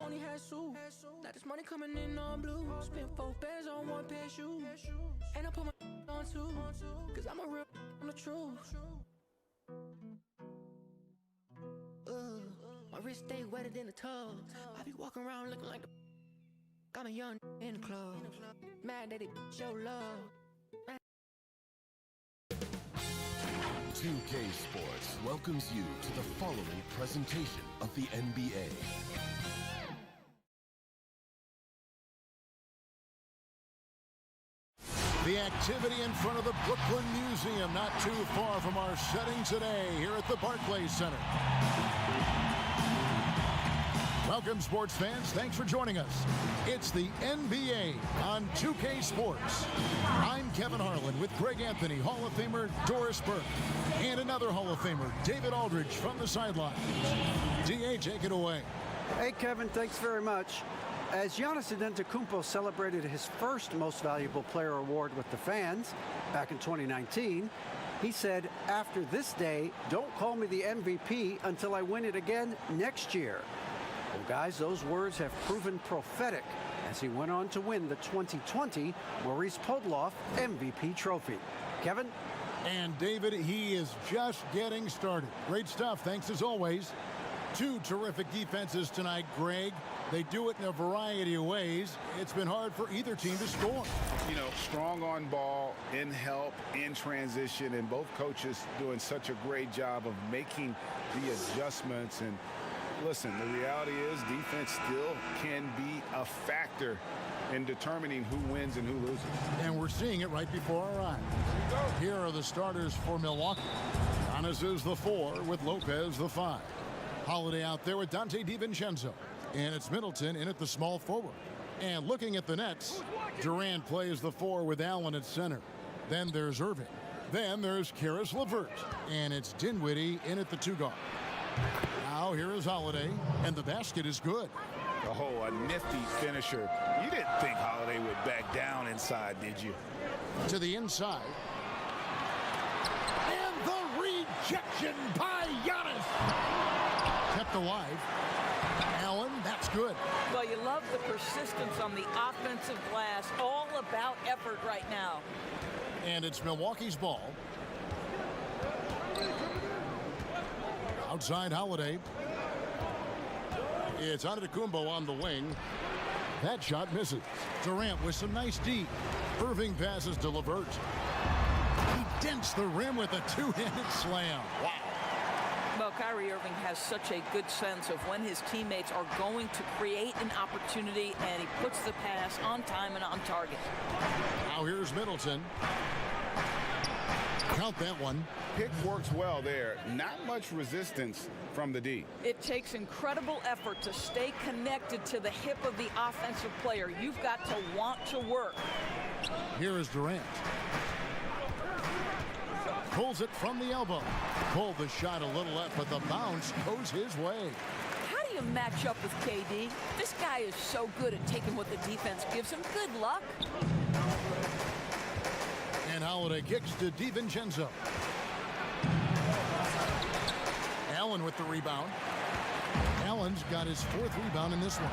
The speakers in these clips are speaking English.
only had Sue. Now this money coming in on blue. Spent 4 bands on 1 pair of shoes. And I put my on 2. Cause I'm a real on the truth. My wrist stay wetter than the tub. I be walking around looking like the I'm a young in the club. Mad that it show love. 2K Sports welcomes you to the following presentation of the NBA. The activity in front of the Brooklyn Museum, not too far from our setting today here at the Barclays Center. Welcome, sports fans. Thanks for joining us. It's the NBA on 2K Sports. I'm Kevin Harlan with Greg Anthony, Hall of Famer Doris Burke, and another Hall of Famer, David Aldridge, from the sidelines. DA, take it away. Hey, Kevin, thanks very much. As Giannis Antetokounmpo celebrated his first Most Valuable Player award with the fans back in 2019, he said, after this day, don't call me the MVP until I win it again next year. Well, guys, those words have proven prophetic as he went on to win the 2020 Maurice Podoloff MVP trophy. Kevin? And David, he is just getting started. Great stuff, thanks as always. 2 terrific defenses tonight, Greg. They do it in a variety of ways. It's been hard for either team to score. You know, strong on ball, in help, in transition, and both coaches doing such a great job of making the adjustments. And listen, the reality is defense still can be a factor in determining who wins and who loses. And we're seeing it right before our eyes. Here are the starters for Milwaukee. Giannis is the 4 with Lopez the 5. Holiday out there with Dante DiVincenzo. And it's Middleton in at the small forward. And looking at the Nets, Durant plays the 4 with Allen at center. Then there's Irving. Then there's Karis LeVert. And it's Dinwiddie in at the 2 guard. Now here is Holiday, and the basket is good. Oh, a nifty finisher. You didn't think Holiday would back down inside, did you? To the inside. And the rejection by Giannis. Kept alive. Allen, that's good. Well, you love the persistence on the offensive glass. All about effort right now. And it's Milwaukee's ball. Outside Holiday. It's Antetokounmpo on the wing. That shot misses. Durant with some nice D. Irving passes to LeVert. He dents the rim with a 2-handed slam. Wow. Well, Kyrie Irving has such a good sense of when his teammates are going to create an opportunity, and he puts the pass on time and on target. Now here's Middleton. Count that one. Pick works well there. Not much resistance from the D. It takes incredible effort to stay connected to the hip of the offensive player. You've got to want to work. Here is Durant. Pulls it from the elbow. Pulled the shot a little left, but the bounce goes his way. How do you match up with KD? This guy is so good at taking what the defense gives him. Good luck. And Holiday kicks to DiVincenzo. Allen with the rebound. Allen's got his 4th rebound in this one.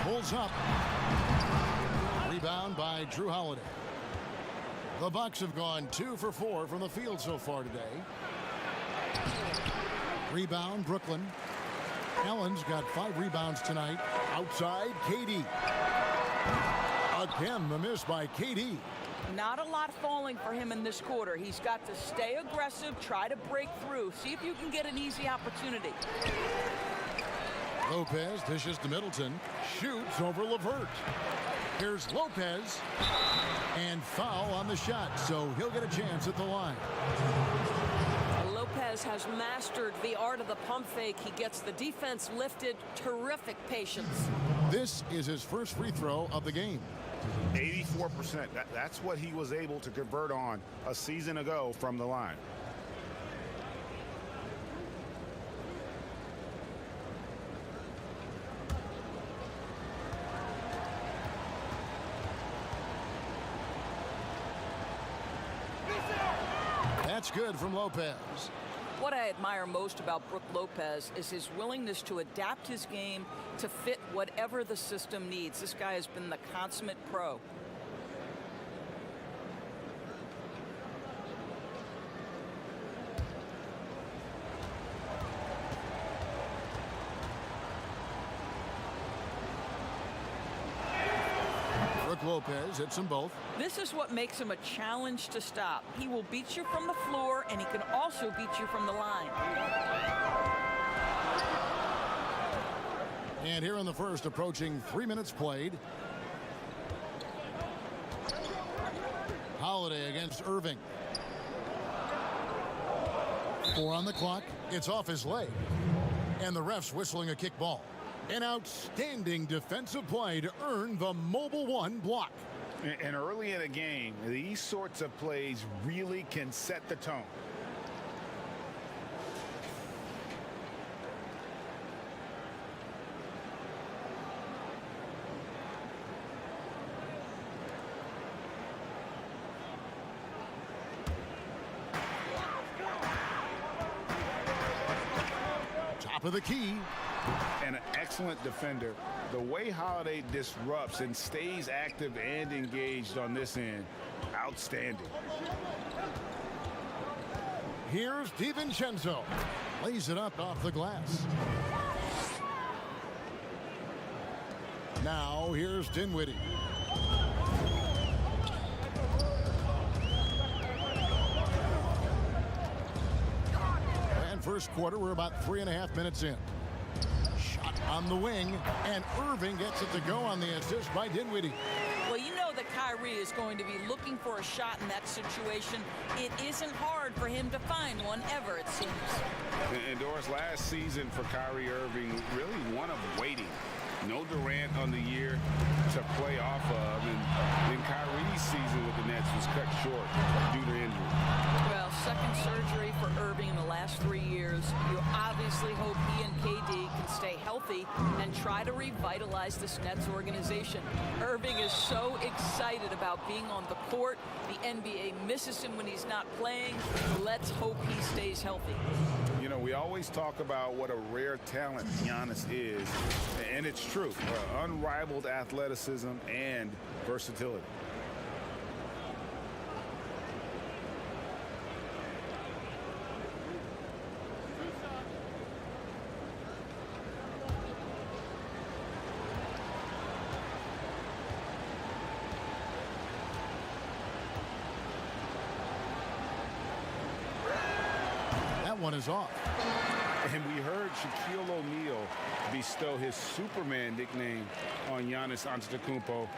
Pulls up. Rebound by Drew Holiday. The Bucks have gone 2 for 4 from the field so far today. Rebound, Brooklyn. Allen's got 5 rebounds tonight. Outside, KD. Again, the miss by KD. Not a lot falling for him in this quarter. He's got to stay aggressive, try to break through, see if you can get an easy opportunity. Lopez dishes to Middleton, shoots over LeVert. Here's Lopez, and foul on the shot, so he'll get a chance at the line. Lopez has mastered the art of the pump fake. He gets the defense lifted. Terrific patience. This is his first free throw of the game. 84%. That's what he was able to convert on a season ago from the line. That's good from Lopez. What I admire most about Brook Lopez is his willingness to adapt his game to fit whatever the system needs. This guy has been the consummate pro. Brook Lopez hits them both. This is what makes him a challenge to stop. He will beat you from the floor, and he can also beat you from the line. And here in the first, approaching 3 minutes played. Holiday against Irving. 4 on the clock. It's off his leg. And the ref's whistling a kick ball. An outstanding defensive play to earn the Mobile One block. And early in a game, these sorts of plays really can set the tone. Top of the key. And an excellent defender. The way Holiday disrupts and stays active and engaged on this end, outstanding. Here's DiVincenzo. Lays it up off the glass. Now here's Dinwiddie. And first quarter, we're about 3.5 minutes in. Shot on the wing, and Irving gets it to go on the assist by Dinwiddie. Well, you know that Kyrie is going to be looking for a shot in that situation. It isn't hard for him to find one ever, it seems. And Doris, last season for Kyrie Irving, really one of waiting. No Durant on the year to play off of, and then Kyrie's season with the Nets was cut short due to injury. Well, second surgery for Irving in the last 3 years. You obviously hope he and KD can stay healthy and try to revitalize this Nets organization. Irving is so excited about being on the court. The NBA misses him when he's not playing. Let's hope he stays healthy. You know, we always talk about what a rare talent Giannis is, and it's true. Unrivaled athleticism and versatility. That one is off. And we heard Shaquille O'Neal bestow his Superman nickname on Giannis Antetokounmpo,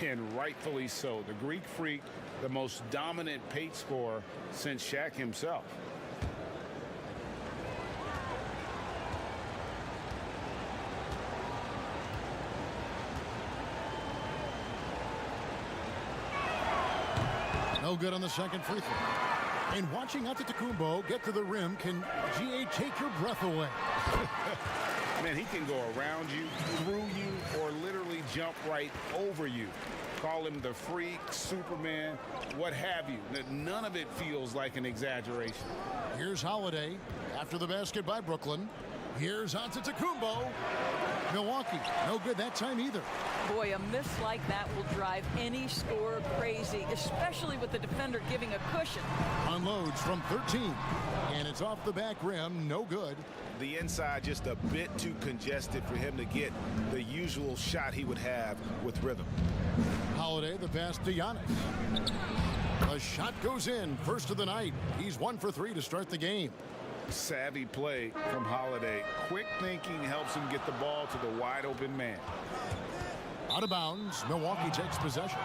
and rightfully so. The Greek Freak, the most dominant paint scorer since Shaq himself. No good on the second free throw. And watching Antetokounmpo get to the rim can take your breath away. Man, he can go around you, through you, or literally jump right over you. Call him the Freak, Superman, what have you. None of it feels like an exaggeration. Here's Holiday after the basket by Brooklyn. Here's Antetokounmpo. Milwaukee, no good that time either. Boy, a miss like that will drive any scorer crazy, especially with the defender giving a cushion. Unloads from 13, and it's off the back rim, no good. The inside just a bit too congested for him to get the usual shot he would have with rhythm. Holiday, the pass to Giannis. The shot goes in, first of the night. He's 1 for 3 to start the game. Savvy play from Holiday. Quick thinking helps him get the ball to the wide open man. Out of bounds, Milwaukee takes possession.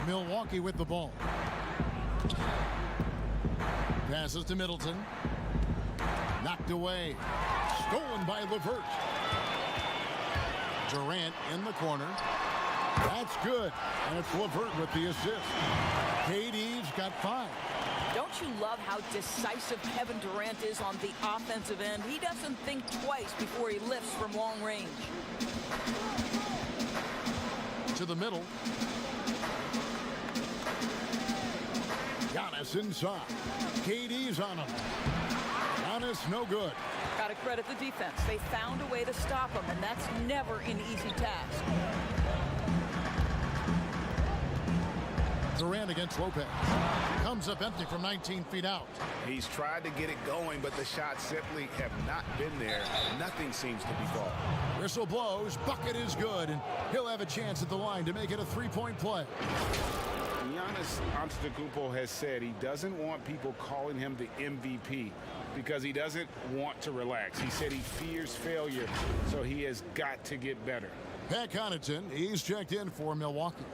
Milwaukee with the ball. Passes to Middleton. Knocked away. Stolen by LeVert. Durant in the corner. That's good. And it's LeVert with the assist. KD's got 5. Don't you love how decisive Kevin Durant is on the offensive end? He doesn't think twice before he lifts from long range. To the middle. Giannis inside. KD's on him. Giannis no good. Got to credit the defense. They found a way to stop him, and that's never an easy task. Durant against Lopez. Comes up empty from 19 feet out. He's tried to get it going, but the shots simply have not been there. Nothing seems to be falling. Whistle blows. Bucket is good, and he'll have a chance at the line to make it a three-point play. Giannis Antetokounmpo has said he doesn't want people calling him the MVP because he doesn't want to relax. He said he fears failure, so he has got to get better. Pat Connaughton, he's checked in for Milwaukee.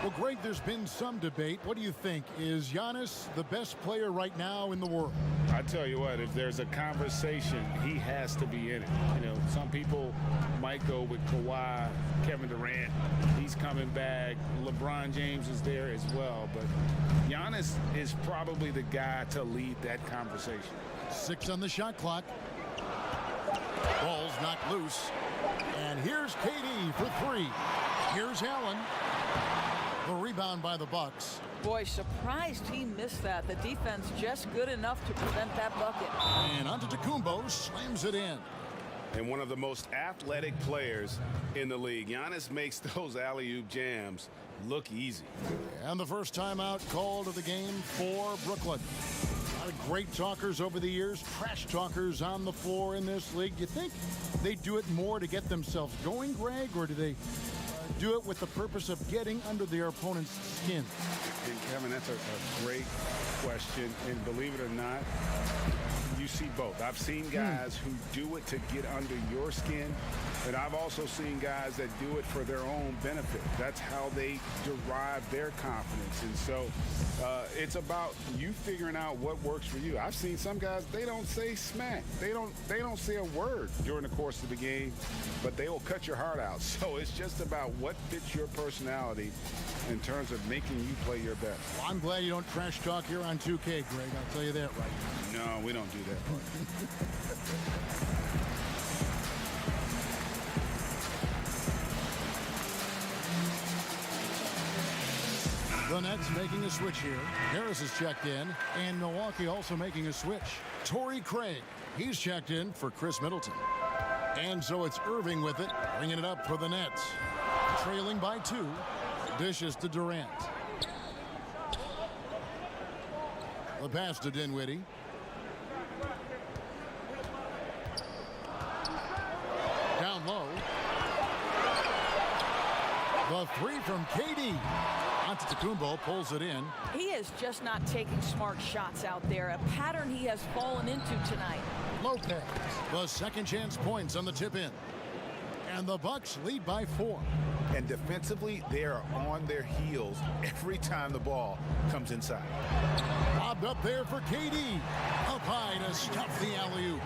Well, Greg, there's been some debate. What do you think? Is Giannis the best player right now in the world? I tell you what, if there's a conversation, he has to be in it. You know, some people might go with Kawhi, Kevin Durant. He's coming back. LeBron James is there as well. But Giannis is probably the guy to lead that conversation. 6 on the shot clock. Ball's knocked loose. And here's KD for 3. Here's Allen. The rebound by the Bucks. Boy, surprised he missed that. The defense just good enough to prevent that bucket. And Antetokounmpo slams it in. And one of the most athletic players in the league. Giannis makes those alley-oop jams look easy. And the first timeout called of the game for Brooklyn. A lot of great talkers over the years, trash talkers on the floor in this league. Do you think they do it more to get themselves going, Greg, or do they do it with the purpose of getting under their opponent's skin? And Kevin, that's a great question. And believe it or not, you see both. I've seen guys who do it to get under your skin, and I've also seen guys that do it for their own benefit. That's how they derive their confidence. And so it's about you figuring out what works for you. I've seen some guys, they don't say smack. They don't say a word during the course of the game, but they will cut your heart out. So it's just about what fits your personality in terms of making you play your best. Well, I'm glad you don't trash talk here on 2K, Greg. I'll tell you that right now. No, we don't do that. The Nets making a switch here. Harris is checked in, and Milwaukee also making a switch. Torrey Craig, he's checked in for Chris Middleton. And so it's Irving with it, bringing it up for the Nets. Trailing by 2. Dishes to Durant. The pass to Dinwiddie. Down low. The 3 from KD. Antetokounmpo pulls it in. He is just not taking smart shots out there, a pattern he has fallen into tonight. Lopez, the second chance points on the tip in. And the Bucks lead by 4. And defensively, they are on their heels every time the ball comes inside. Lobbed up there for KD. Up high to stuff the alley-oop.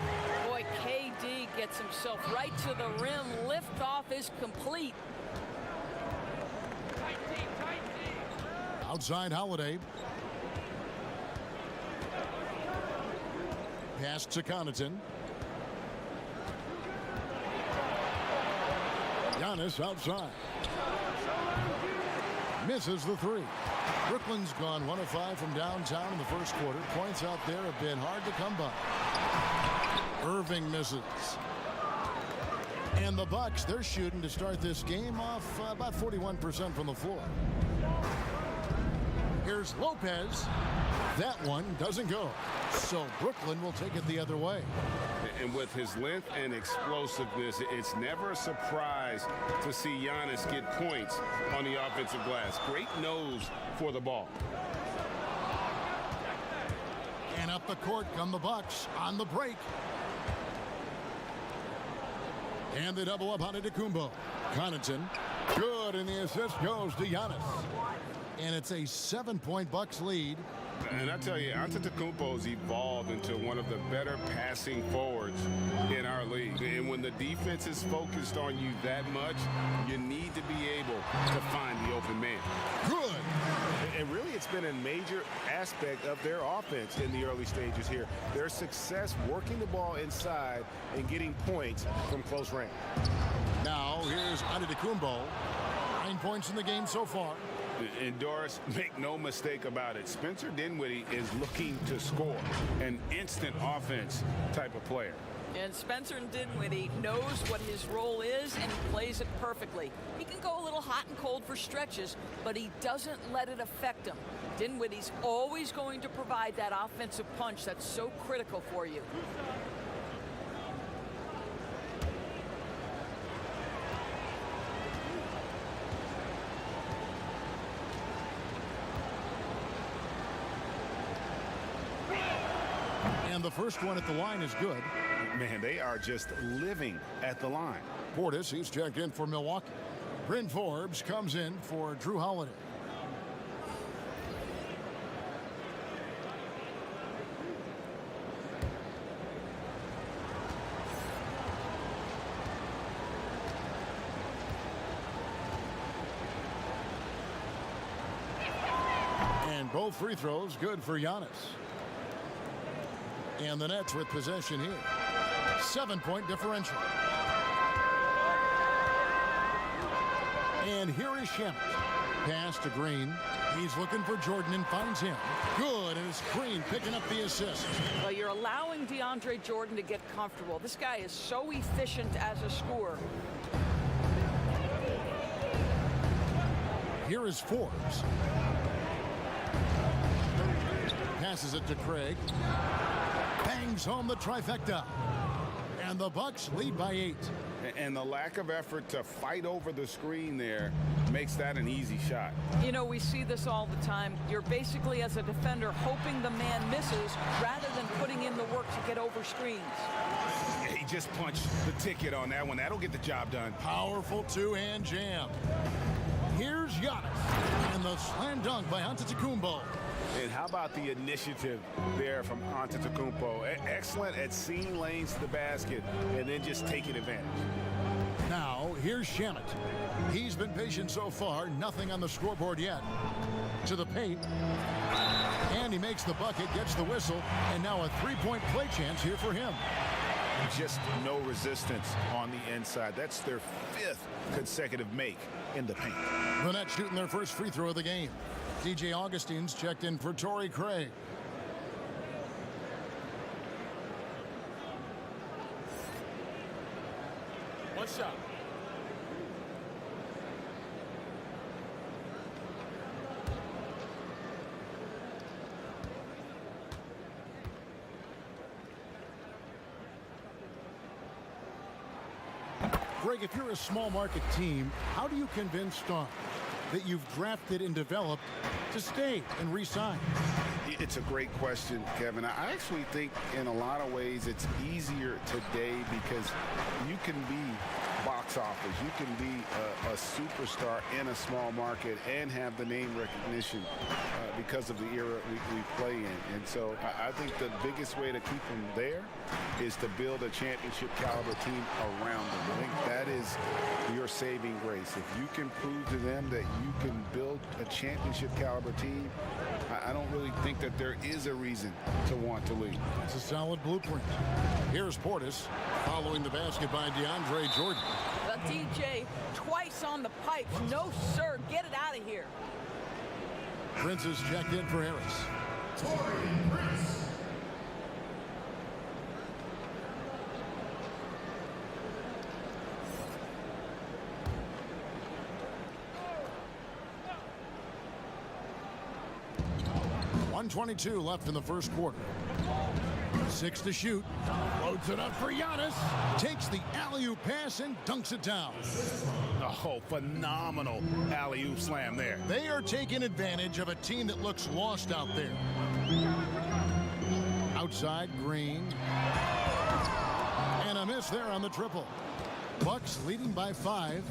Boy, KD gets himself right to the rim. Liftoff is complete. Outside Holiday. Pass to Connaughton. Giannis outside. Misses the 3. Brooklyn's gone 1 of 5 from downtown in the first quarter. Points out there have been hard to come by. Irving misses. And the Bucks, they're shooting to start this game off about 41% from the floor. Here's Lopez. That one doesn't go. So Brooklyn will take it the other way. And with his length and explosiveness, it's never a surprise to see Giannis get points on the offensive glass. Great nose for the ball. And up the court come the Bucks on the break. And they double up on Antetokounmpo. Connaughton Good, and the assist goes to Giannis. And it's a 7-point Bucks lead. And I tell you, Antetokounmpo's evolved into one of the better passing forwards in our league. And when the defense is focused on you that much, you need to be able to find the open man. Good. And really, it's been a major aspect of their offense in the early stages here. Their success working the ball inside and getting points from close range. Now, here's Antetokounmpo. 9 points in the game so far. And Doris, make no mistake about it, Spencer Dinwiddie is looking to score, an instant offense type of player. And Spencer Dinwiddie knows what his role is, and he plays it perfectly. He can go a little hot and cold for stretches, but he doesn't let it affect him. Dinwiddie's always going to provide that offensive punch that's so critical for you. And the first one at the line is good. Man, they are just living at the line. Portis, he's checked in for Milwaukee. Bryn Forbes comes in for Drew Holiday. And both free throws good for Giannis. And the Nets with possession here. 7-point differential. And here is Shamet. Pass to Green. He's looking for Jordan and finds him. Good, and it's Green picking up the assist. Well, you're allowing DeAndre Jordan to get comfortable. This guy is so efficient as a scorer. Here is Forbes. Passes it to Craig. Bangs home the trifecta. And the Bucks lead by 8. And the lack of effort to fight over the screen there makes that an easy shot. You know, we see this all the time. You're basically, as a defender, hoping the man misses rather than putting in the work to get over screens. He just punched the ticket on that one. That'll get the job done. Powerful two-hand jam. Here's Giannis. And the slam dunk by Antetokounmpo. And how about the initiative there from Antetokounmpo? Excellent at seeing lanes to the basket and then just taking advantage. Now, here's Shamet. He's been patient so far. Nothing on the scoreboard yet. To the paint. And he makes the bucket, gets the whistle, and now a three-point play chance here for him. Just no resistance on the inside. That's their 5th consecutive make in the paint. The Nets shooting their first free throw of the game. DJ Augustine's checked in for Torrey Craig. One shot. Greg, if you're a small market team, how do you convince stars that you've drafted and developed to stay and re-sign? It's a great question, Kevin. I actually think in a lot of ways it's easier today because you can be box office. You can be a superstar in a small market and have the name recognition because of the era we play in. And so I think the biggest way to keep them there is to build a championship caliber team around them. I think that is your saving grace. If you can prove to them that you can build a championship caliber team, I don't really think that there is a reason to want to leave. It's a solid blueprint. Here's Portis following the basket by DeAndre Jordan. But DJ, twice on the pipes. No, sir. Get it out of here. Prince is checked in for Harris. Torrey Prince. .122 left in the first quarter. 6 to shoot. Loads it up for Giannis. Takes the alley-oop pass and dunks it down. Oh, phenomenal alley-oop slam there. They are taking advantage of a team that looks lost out there. Outside, Green. And a miss there on the triple. Bucks leading by 5.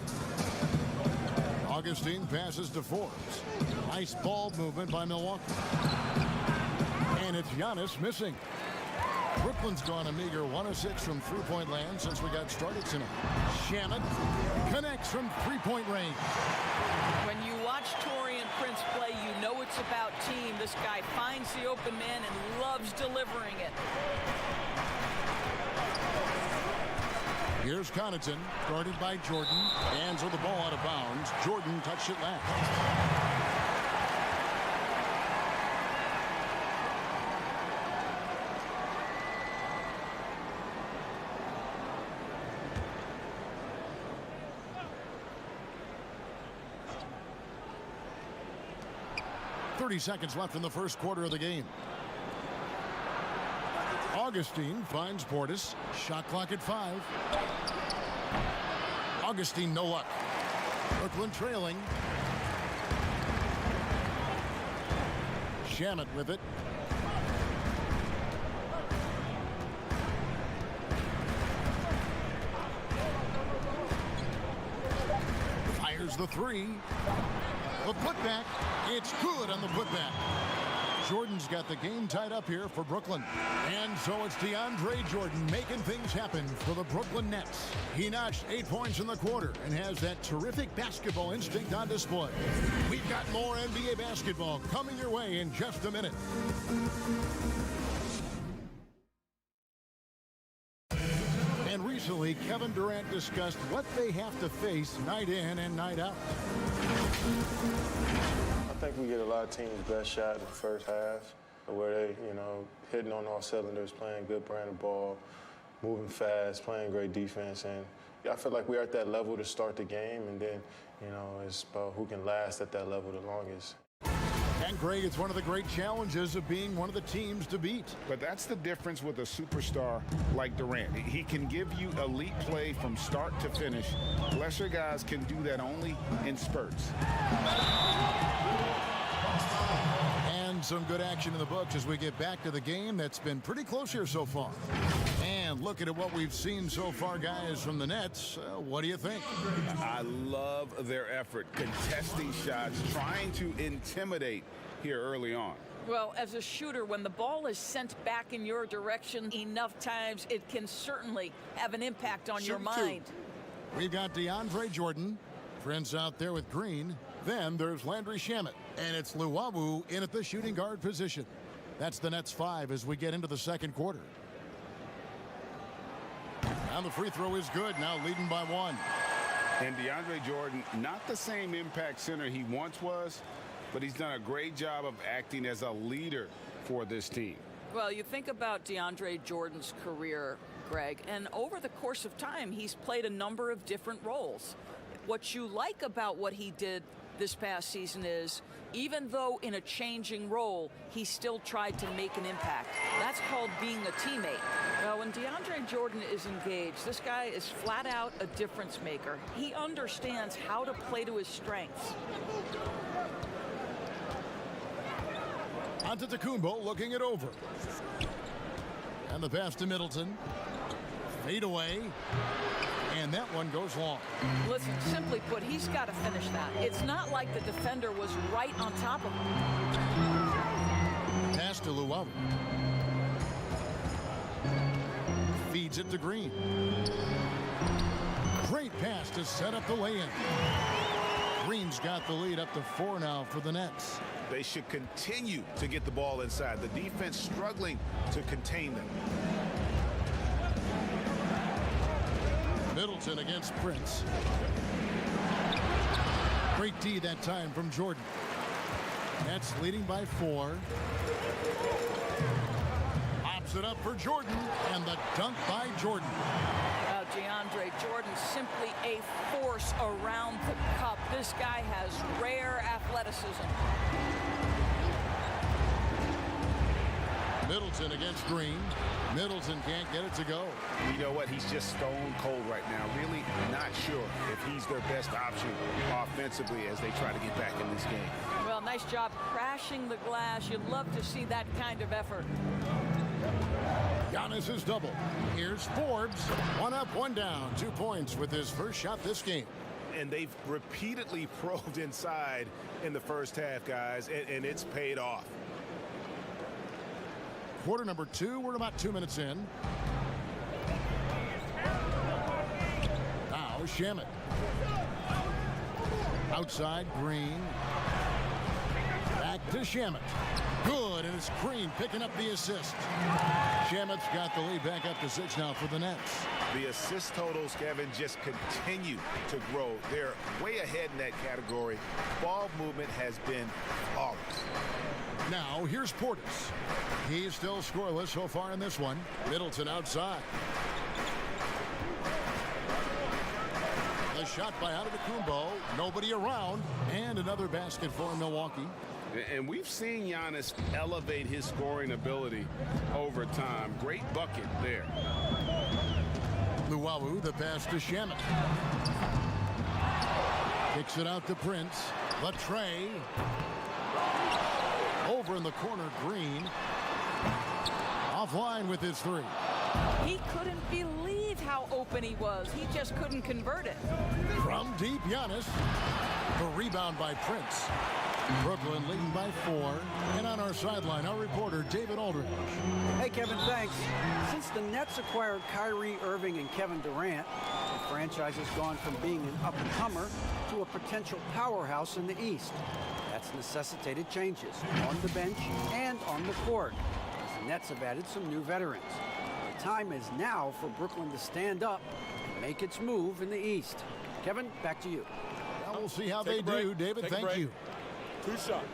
Augustine passes to Forbes. Nice ball movement by Milwaukee. And it's Giannis missing. Brooklyn's gone a meager 1 of 6 from three-point land since we got started tonight. Shamet connects from three-point range. When you watch Taurean Prince play, you know it's about team. This guy finds the open man and loves delivering it. Here's Connaughton, guarded by Jordan. Hands of the ball out of bounds. Jordan touched it last. 30 seconds left in the first quarter of the game. Augustine finds Portis. Shot clock at 5. Augustine, no luck. Brooklyn trailing. Shamet with it. Fires the three. The putback. It's good on the putback. Jordan's got the game tied up here for Brooklyn. And so it's DeAndre Jordan making things happen for the Brooklyn Nets. He notched 8 points in the quarter and has that terrific basketball instinct on display. We've got more NBA basketball coming your way in just a minute. And recently, Kevin Durant discussed what they have to face night in and night out. I think we get a lot of teams' best shot in the first half, where they, hitting on all cylinders, playing good brand of ball, moving fast, playing great defense. And I feel like we're at that level to start the game, and then, it's about who can last at that level the longest. And Greg, it's one of the great challenges of being one of the teams to beat. But that's the difference with a superstar like Durant. He can give you elite play from start to finish. Lesser guys can do that only in spurts. And some good action in the books as we get back to the game that's been pretty close here so far. And looking at what we've seen so far, guys, from the Nets, what do you think? I love their effort, contesting shots, trying to intimidate here early on. Well, as a shooter, when the ball is sent back in your direction enough times, it can certainly have an impact on your mind. We've got DeAndre Jordan, Prince out there with Green. Then there's Landry Shamet, and it's Luwawu in at the shooting guard position. That's the Nets 5 as we get into the second quarter. And the free throw is good, now leading by 1. And DeAndre Jordan, not the same impact center he once was, but he's done a great job of acting as a leader for this team. Well, you think about DeAndre Jordan's career, Greg, and over the course of time, he's played a number of different roles. What you like about what he did this past season is, even though in a changing role, he still tried to make an impact. That's called being a teammate. Well, when DeAndre Jordan is engaged, this guy is flat out a difference maker. He understands how to play to his strengths. Antetokounmpo looking it over. And the pass to Middleton. Fade away. And that one goes long. Listen, simply put, he's got to finish that. It's not like the defender was right on top of him. Pass to Luwawu. Feeds it to Green. Great pass to set up the lay-in. Green's got the lead up to 4 now for the Nets. They should continue to get the ball inside. The defense struggling to contain them. Middleton against Prince. Great D that time from Jordan. Nets leading by 4. Pops it up for Jordan, and the dunk by Jordan. Now, DeAndre Jordan, simply a force around the cup. This guy has rare athleticism. Middleton against Green. Middleton can't get it to go. You know what? He's just stone cold right now. Really not sure if he's their best option offensively as they try to get back in this game. Well, nice job crashing the glass. You'd love to see that kind of effort. Giannis is double. Here's Forbes. 1 up, 1 down. 2 points with his first shot this game. and they've repeatedly probed inside in the first half, guys, and it's paid off. Quarter number 2, we're about 2 minutes in. Now Shamet. Outside Green. Back to Shamet. Good, and it's Green picking up the assist. Shamet's got the lead back up to 6 now for the Nets. The assist totals, Kevin, just continue to grow. They're way ahead in that category. Ball movement has been flawless. Now here's Portis. He's still scoreless so far in this one. Middleton outside. The shot by Antetokounmpo. Nobody around. And another basket for Milwaukee. And we've seen Giannis elevate his scoring ability over time. Great bucket there. Luwawu, the pass to Shamet. Kicks it out to Prince. The tray. Over in the corner, Green. Offline with his 3. He couldn't believe how open he was. He just couldn't convert it. From deep, Giannis. The rebound by Prince. Brooklyn leading by 4. And on our sideline, our reporter, David Aldridge. Hey, Kevin, thanks. Since the Nets acquired Kyrie Irving and Kevin Durant, the franchise has gone from being an up-and-comer to a potential powerhouse in the East. That's necessitated changes on the bench and on the court, as the Nets have added some new veterans. The time is now for Brooklyn to stand up and make its move in the East. Kevin, back to you. Well, we'll see how they do. David, thank you. 2 shots.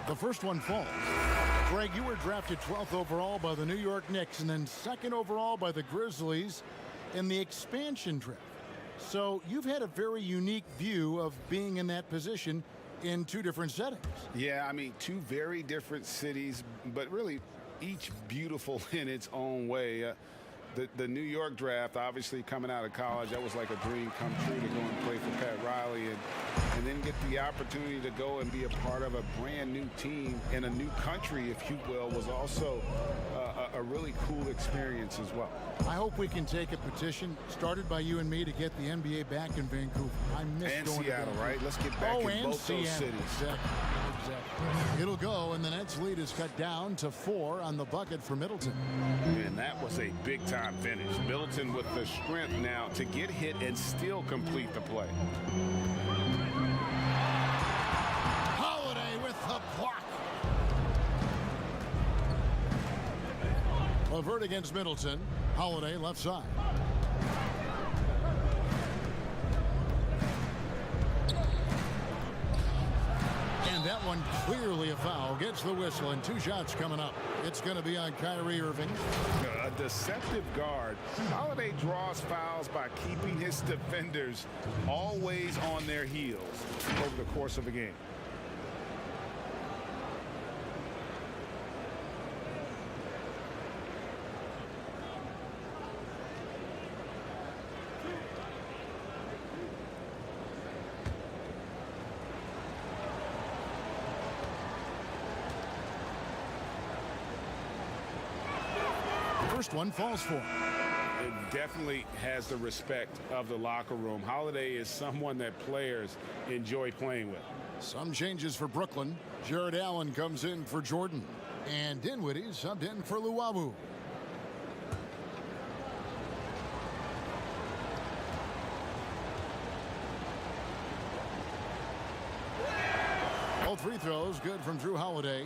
The first one falls. Greg, you were drafted 12th overall by the New York Knicks and then 2nd overall by the Grizzlies in the expansion draft. So you've had a very unique view of being in that position in 2 different settings. Yeah, I mean, 2 very different cities, but really each beautiful in its own way. The New York draft, obviously coming out of college, that was like a dream come true to go and play for Pat Riley and then get the opportunity to go and be a part of a brand new team in a new country, if you will, was also a really cool experience as well. I hope we can take a petition started by you and me to get the NBA back in Vancouver. I miss and going Seattle, to right? Let's get back in both Seattle. those cities. Exactly. It'll go, and the Nets' lead is cut down to 4 on the bucket for Middleton. And that was a big-time finish. Middleton with the strength now to get hit and still complete the play. Holiday with the block. Levert against Middleton. Holiday left side. And that one clearly a foul. Gets the whistle and 2 shots coming up. It's going to be on Kyrie Irving. A deceptive guard. Holiday draws fouls by keeping his defenders always on their heels over the course of the game. First one falls for him. It definitely has the respect of the locker room. Holiday is someone that players enjoy playing with. Some changes for Brooklyn. Jared Allen comes in for Jordan. And Dinwiddie subbed in for Luwawu. Both free throws good from Drew Holiday.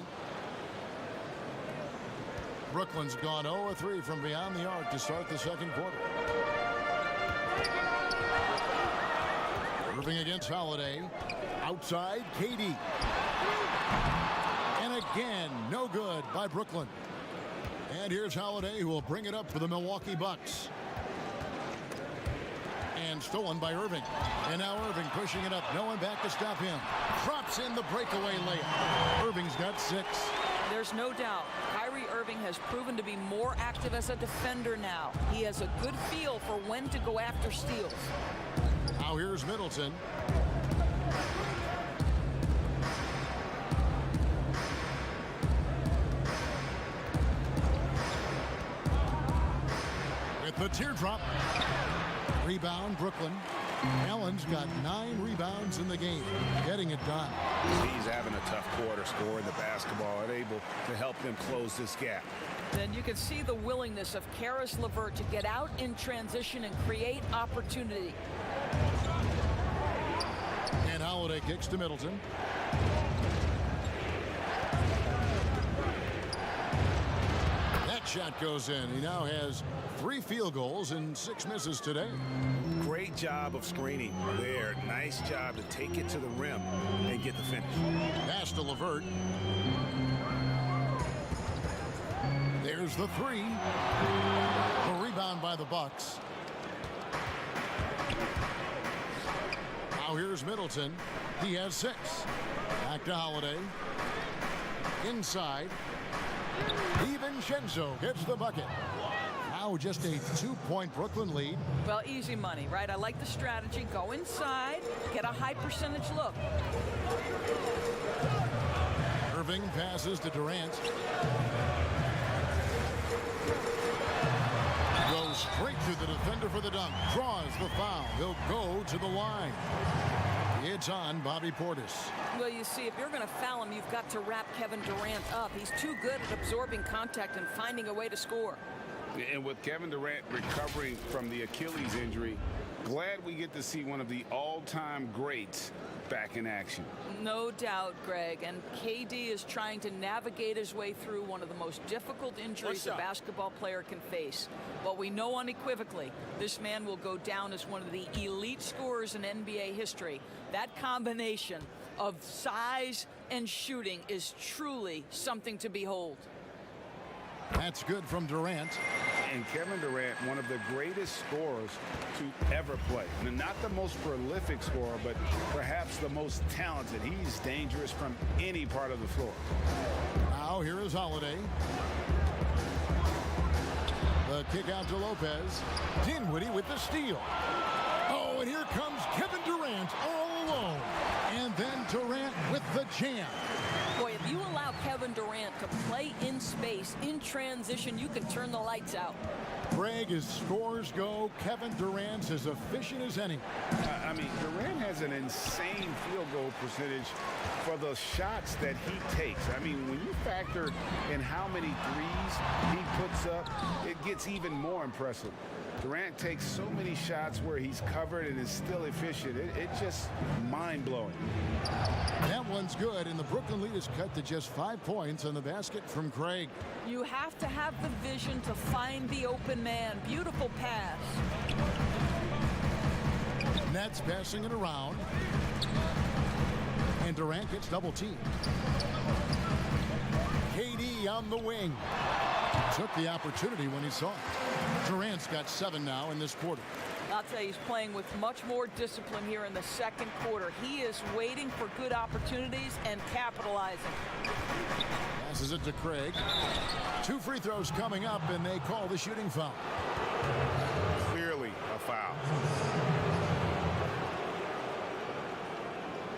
Brooklyn's gone 0-3 from beyond the arc to start the second quarter. Irving against Holiday. Outside, KD. And again, no good by Brooklyn. And here's Holiday, who will bring it up for the Milwaukee Bucks. And stolen by Irving. And now Irving pushing it up. No one back to stop him. Drops in the breakaway layup. Irving's got 6. There's no doubt Kyrie Irving has proven to be more active as a defender now. He has a good feel for when to go after steals. Now here's Middleton. The teardrop. Rebound, Brooklyn. Allen's got 9 rebounds in the game, getting it done. He's having a tough quarter, scoring the basketball and able to help them close this gap. Then you can see the willingness of Karis LeVert to get out in transition and create opportunity. And Holiday kicks to Middleton. That shot goes in. He now has 3 field goals and 6 misses today. Great job of screening there. Nice job to take it to the rim and get the finish. Pass to LeVert. There's the 3. A rebound by the Bucks. Now here's Middleton. He has 6. Back to Holiday. Inside. DiVincenzo gets the bucket. Now just a 2-point Brooklyn lead. Well, easy money, right? I like the strategy. Go inside, get a high percentage look. Irving passes to Durant. Goes straight through the defender for the dunk. Draws the foul. He'll go to the line. It's on Bobby Portis. Well, you see, if you're going to foul him, you've got to wrap Kevin Durant up. He's too good at absorbing contact and finding a way to score. And with Kevin Durant recovering from the Achilles injury, glad we get to see one of the all-time greats back in action. No doubt, Greg. And KD is trying to navigate his way through one of the most difficult injuries a basketball player can face. But we know unequivocally this man will go down as one of the elite scorers in NBA history. That combination of size and shooting is truly something to behold. That's good from Durant. And Kevin Durant, one of the greatest scorers to ever play. And not the most prolific scorer, but perhaps the most talented. He's dangerous from any part of the floor. Now here is Holiday. The kick out to Lopez. Dinwiddie with the steal. Oh, and here comes Kevin Durant all alone. And then Durant with the jam. Boy, if you allow Kevin Durant to play in space, in transition, you can turn the lights out. Greg, as scores go, Kevin Durant's as efficient as any. I mean, Durant has an insane field goal percentage for the shots that he takes. I mean, when you factor in how many threes he puts up, it gets even more impressive. Durant takes so many shots where he's covered and is still efficient. It's just mind-blowing. That one's good, and the Brooklyn lead is cut to just 5 points on the basket from Craig. You have to have the vision to find the open man. Beautiful pass. Nets passing it around. And Durant gets double-teamed. KD on the wing. Took the opportunity when he saw it. Durant's got 7 now in this quarter. I'll tell you, he's playing with much more discipline here in the second quarter. He is waiting for good opportunities and capitalizing. Passes it to Craig. 2 free throws coming up, and they call the shooting foul. Clearly a foul.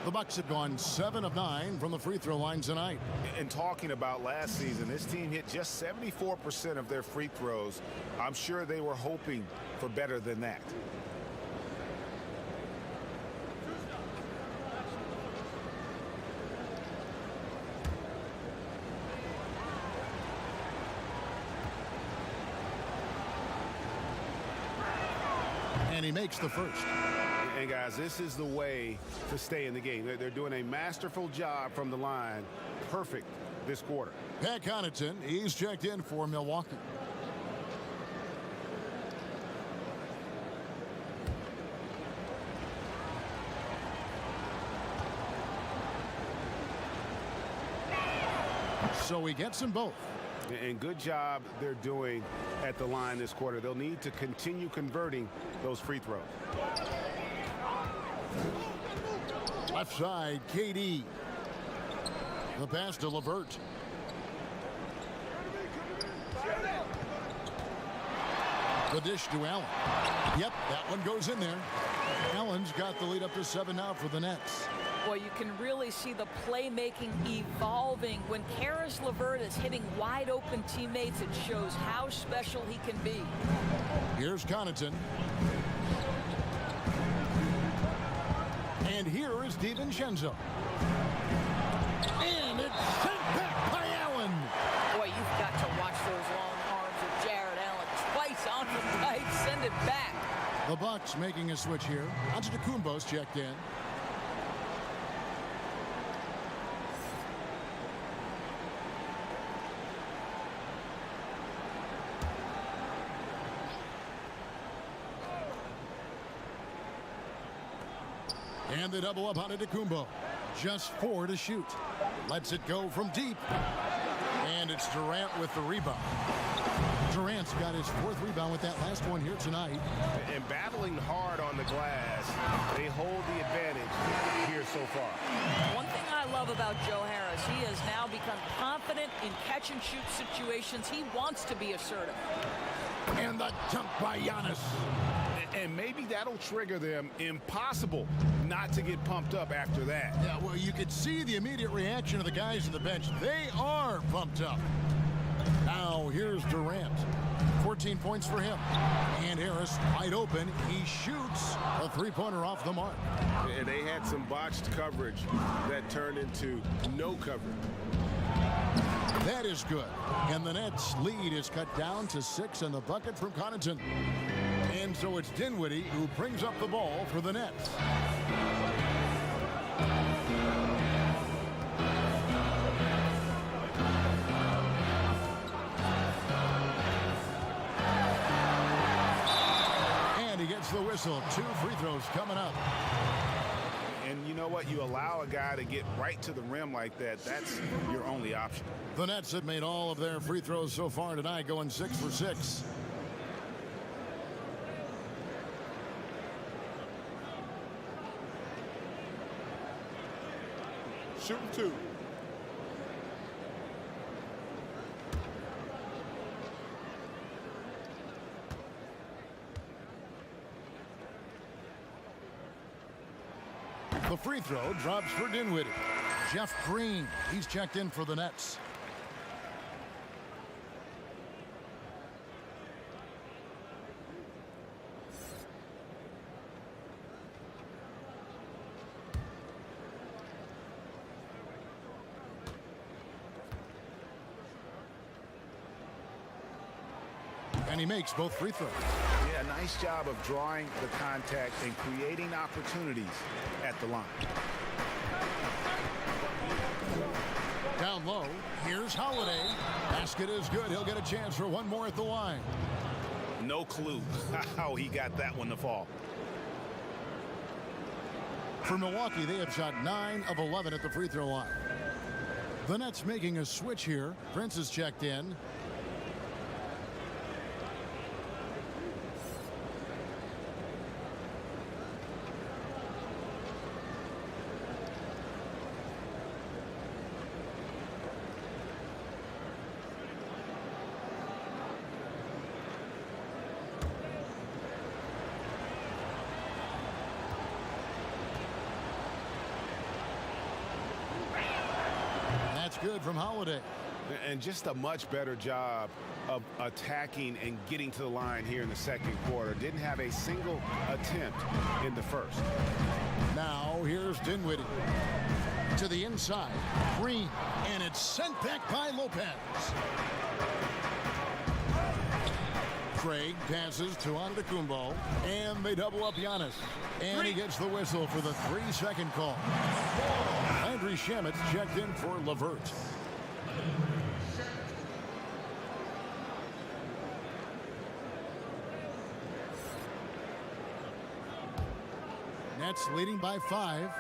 The Bucks have gone 7 of 9 from the free throw line tonight. And talking about last season, this team hit just 74% of their free throws. I'm sure they were hoping for better than that. And he makes the first. And guys, this is the way to stay in the game. They're doing a masterful job from the line. Perfect this quarter. Pat Connaughton, he's checked in for Milwaukee. So he gets them both. And good job they're doing at the line this quarter. They'll need to continue converting those free throws. Left side, KD. The pass to LeVert. The dish to Allen. Yep, that one goes in there. Allen's got the lead up to 7 now for the Nets. Well, you can really see the playmaking evolving. When Karis LeVert is hitting wide open teammates, it shows how special he can be. Here's Connaughton. And here is DiVincenzo. And it's sent back by Allen. Boy, you've got to watch those long arms of Jared Allen. Twice on the right, send it back. The Bucks making a switch here. Antetokounmpo's checked in. And they double up on Antetokounmpo. Just 4 to shoot. Lets it go from deep. And it's Durant with the rebound. Durant's got his 4th rebound with that last one here tonight. And battling hard on the glass, they hold the advantage here so far. One thing I love about Joe Harris, he has now become confident in catch-and-shoot situations. He wants to be assertive. And the dunk by Giannis. And maybe that'll trigger them. Impossible not to get pumped up after that. Yeah, well, you could see the immediate reaction of the guys on the bench. They are pumped up. Now, here's Durant. 14 points for him. And Harris wide open. He shoots a 3-pointer off the mark. And they had some botched coverage that turned into no coverage. That is good. And the Nets' lead is cut down to 6 in the bucket from Connaughton. And so it's Dinwiddie who brings up the ball for the Nets. And he gets the whistle. 2 free throws coming up. And you know what? You allow a guy to get right to the rim like that. That's your only option. The Nets have made all of their free throws so far tonight, going 6 for 6. Shooting 2. The free throw drops for Dinwiddie. Jeff Green, he's checked in for the Nets. And he makes both free throws. Yeah, nice job of drawing the contact and creating opportunities at the line. Down low, here's Holiday. Basket is good. He'll get a chance for one more at the line. No clue how he got that one to fall. For Milwaukee, they have shot 9 of 11 at the free throw line. The Nets making a switch here. Prince is checked in. That's good from Holiday. And just a much better job of attacking and getting to the line here in the second quarter. Didn't have a single attempt in the first. Now here's Dinwiddie to the inside. Green, and it's sent back by Lopez. Craig passes to Antetokounmpo, and they double up Giannis. And he gets the whistle for the 3-second call. Landry Shamet's checked in for LeVert. Nets leading by 5.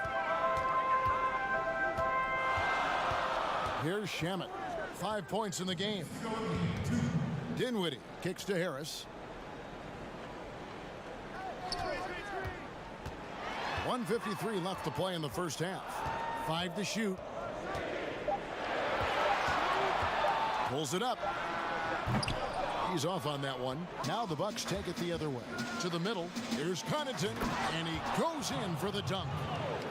Here's Shamet. 5 points in the game. Dinwiddie kicks to Harris. 1:53 left to play in the first half. 5 to shoot. Pulls it up. He's off on that one. Now the Bucks take it the other way. To the middle. Here's Connaughton, and he goes in for the dunk.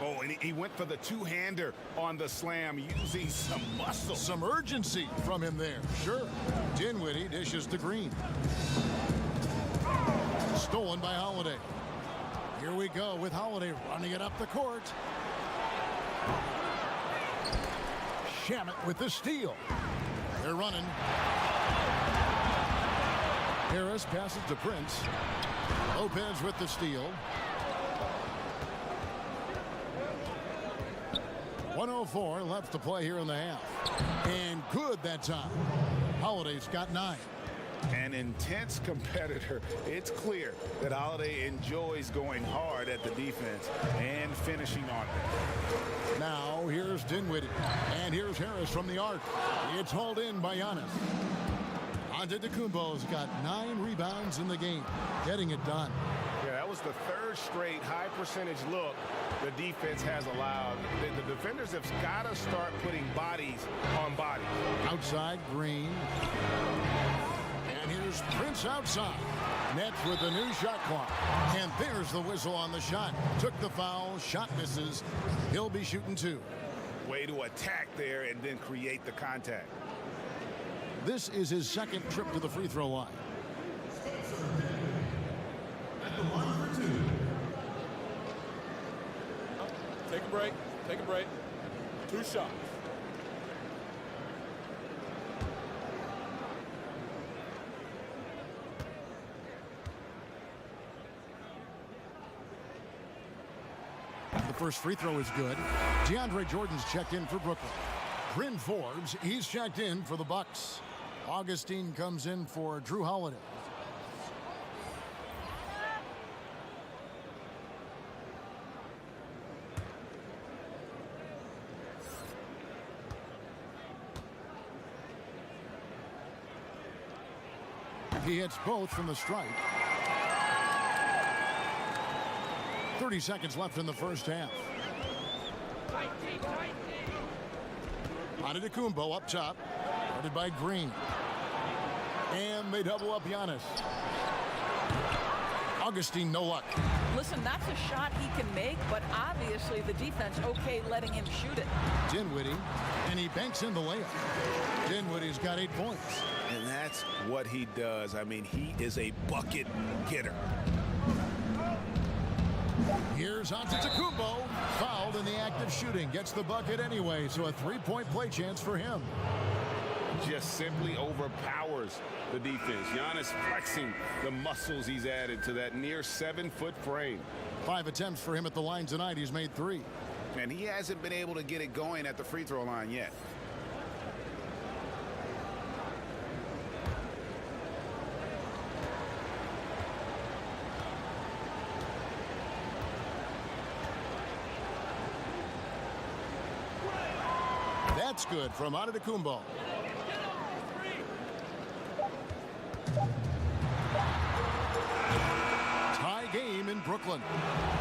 Oh, and he went for the two-hander on the slam using some muscle. Some urgency from him there. Sure. Dinwiddie dishes to Green. Stolen by Holiday. Here we go with Holiday running it up the court. Shamet with the steal. They're running. Harris passes to Prince. Lopez with the steal. 1:04 left to play here in the half. And good that time. Holiday's got 9. An intense competitor. It's clear that Holiday enjoys going hard at the defense and finishing on it. Now here's Dinwiddie. And here's Harris from the arc. It's hauled in by Giannis. Antetokounmpo's got 9 rebounds in the game. Getting it done. Yeah, that was the third straight high percentage look the defense has allowed. The defenders have got to start putting bodies on bodies. Outside Green. And here's Prince outside. Nets with the new shot clock. And there's the whistle on the shot. Took the foul. Shot misses. He'll be shooting 2. Way to attack there and then create the contact. This is his second trip to the free throw line. At the line for 2. Take a break. Take a break. 2 shots. The first free throw is good. DeAndre Jordan's checked in for Brooklyn. Bryn Forbes, he's checked in for the Bucks. Augustine comes in for Drew Holiday. He hits both from the stripe. 30 seconds left in the first half. Antetokounmpo up top, guarded by Green. And they double up Giannis. Augustine, no luck. Listen, that's a shot he can make, but obviously the defense okay letting him shoot it. Dinwiddie, and he banks in the layup. Dinwiddie's got 8 points. And that's what he does. I mean, he is a bucket getter. Here's Antetokounmpo, fouled in the act of shooting. Gets the bucket anyway, so a 3-point play chance for him. Just simply overpowers the defense. Giannis flexing the muscles he's added to that near 7-foot frame. 5 attempts for him at the line tonight. He's made 3. And he hasn't been able to get it going at the free throw line yet. That's good from Antetokounmpo. Tie game in Brooklyn.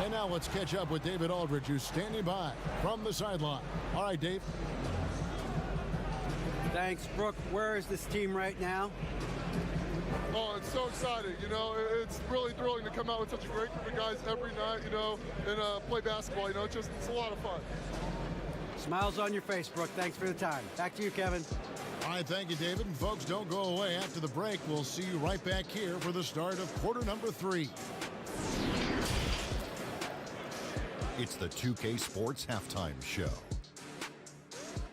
And now let's catch up with David Aldridge, who's standing by from the sideline. All right, Dave. Thanks, Brooke. Where is this team right now? Oh, it's so exciting. You know, it's really thrilling to come out with such a great group of guys every night, you know, and play basketball. You know, it's a lot of fun. Smiles on your face, Brooke. Thanks for the time. Back to you, Kevin. All right, thank you, David. And folks, don't go away. After the break, we'll see you right back here for the start of quarter number 3. It's the 2K Sports Halftime Show.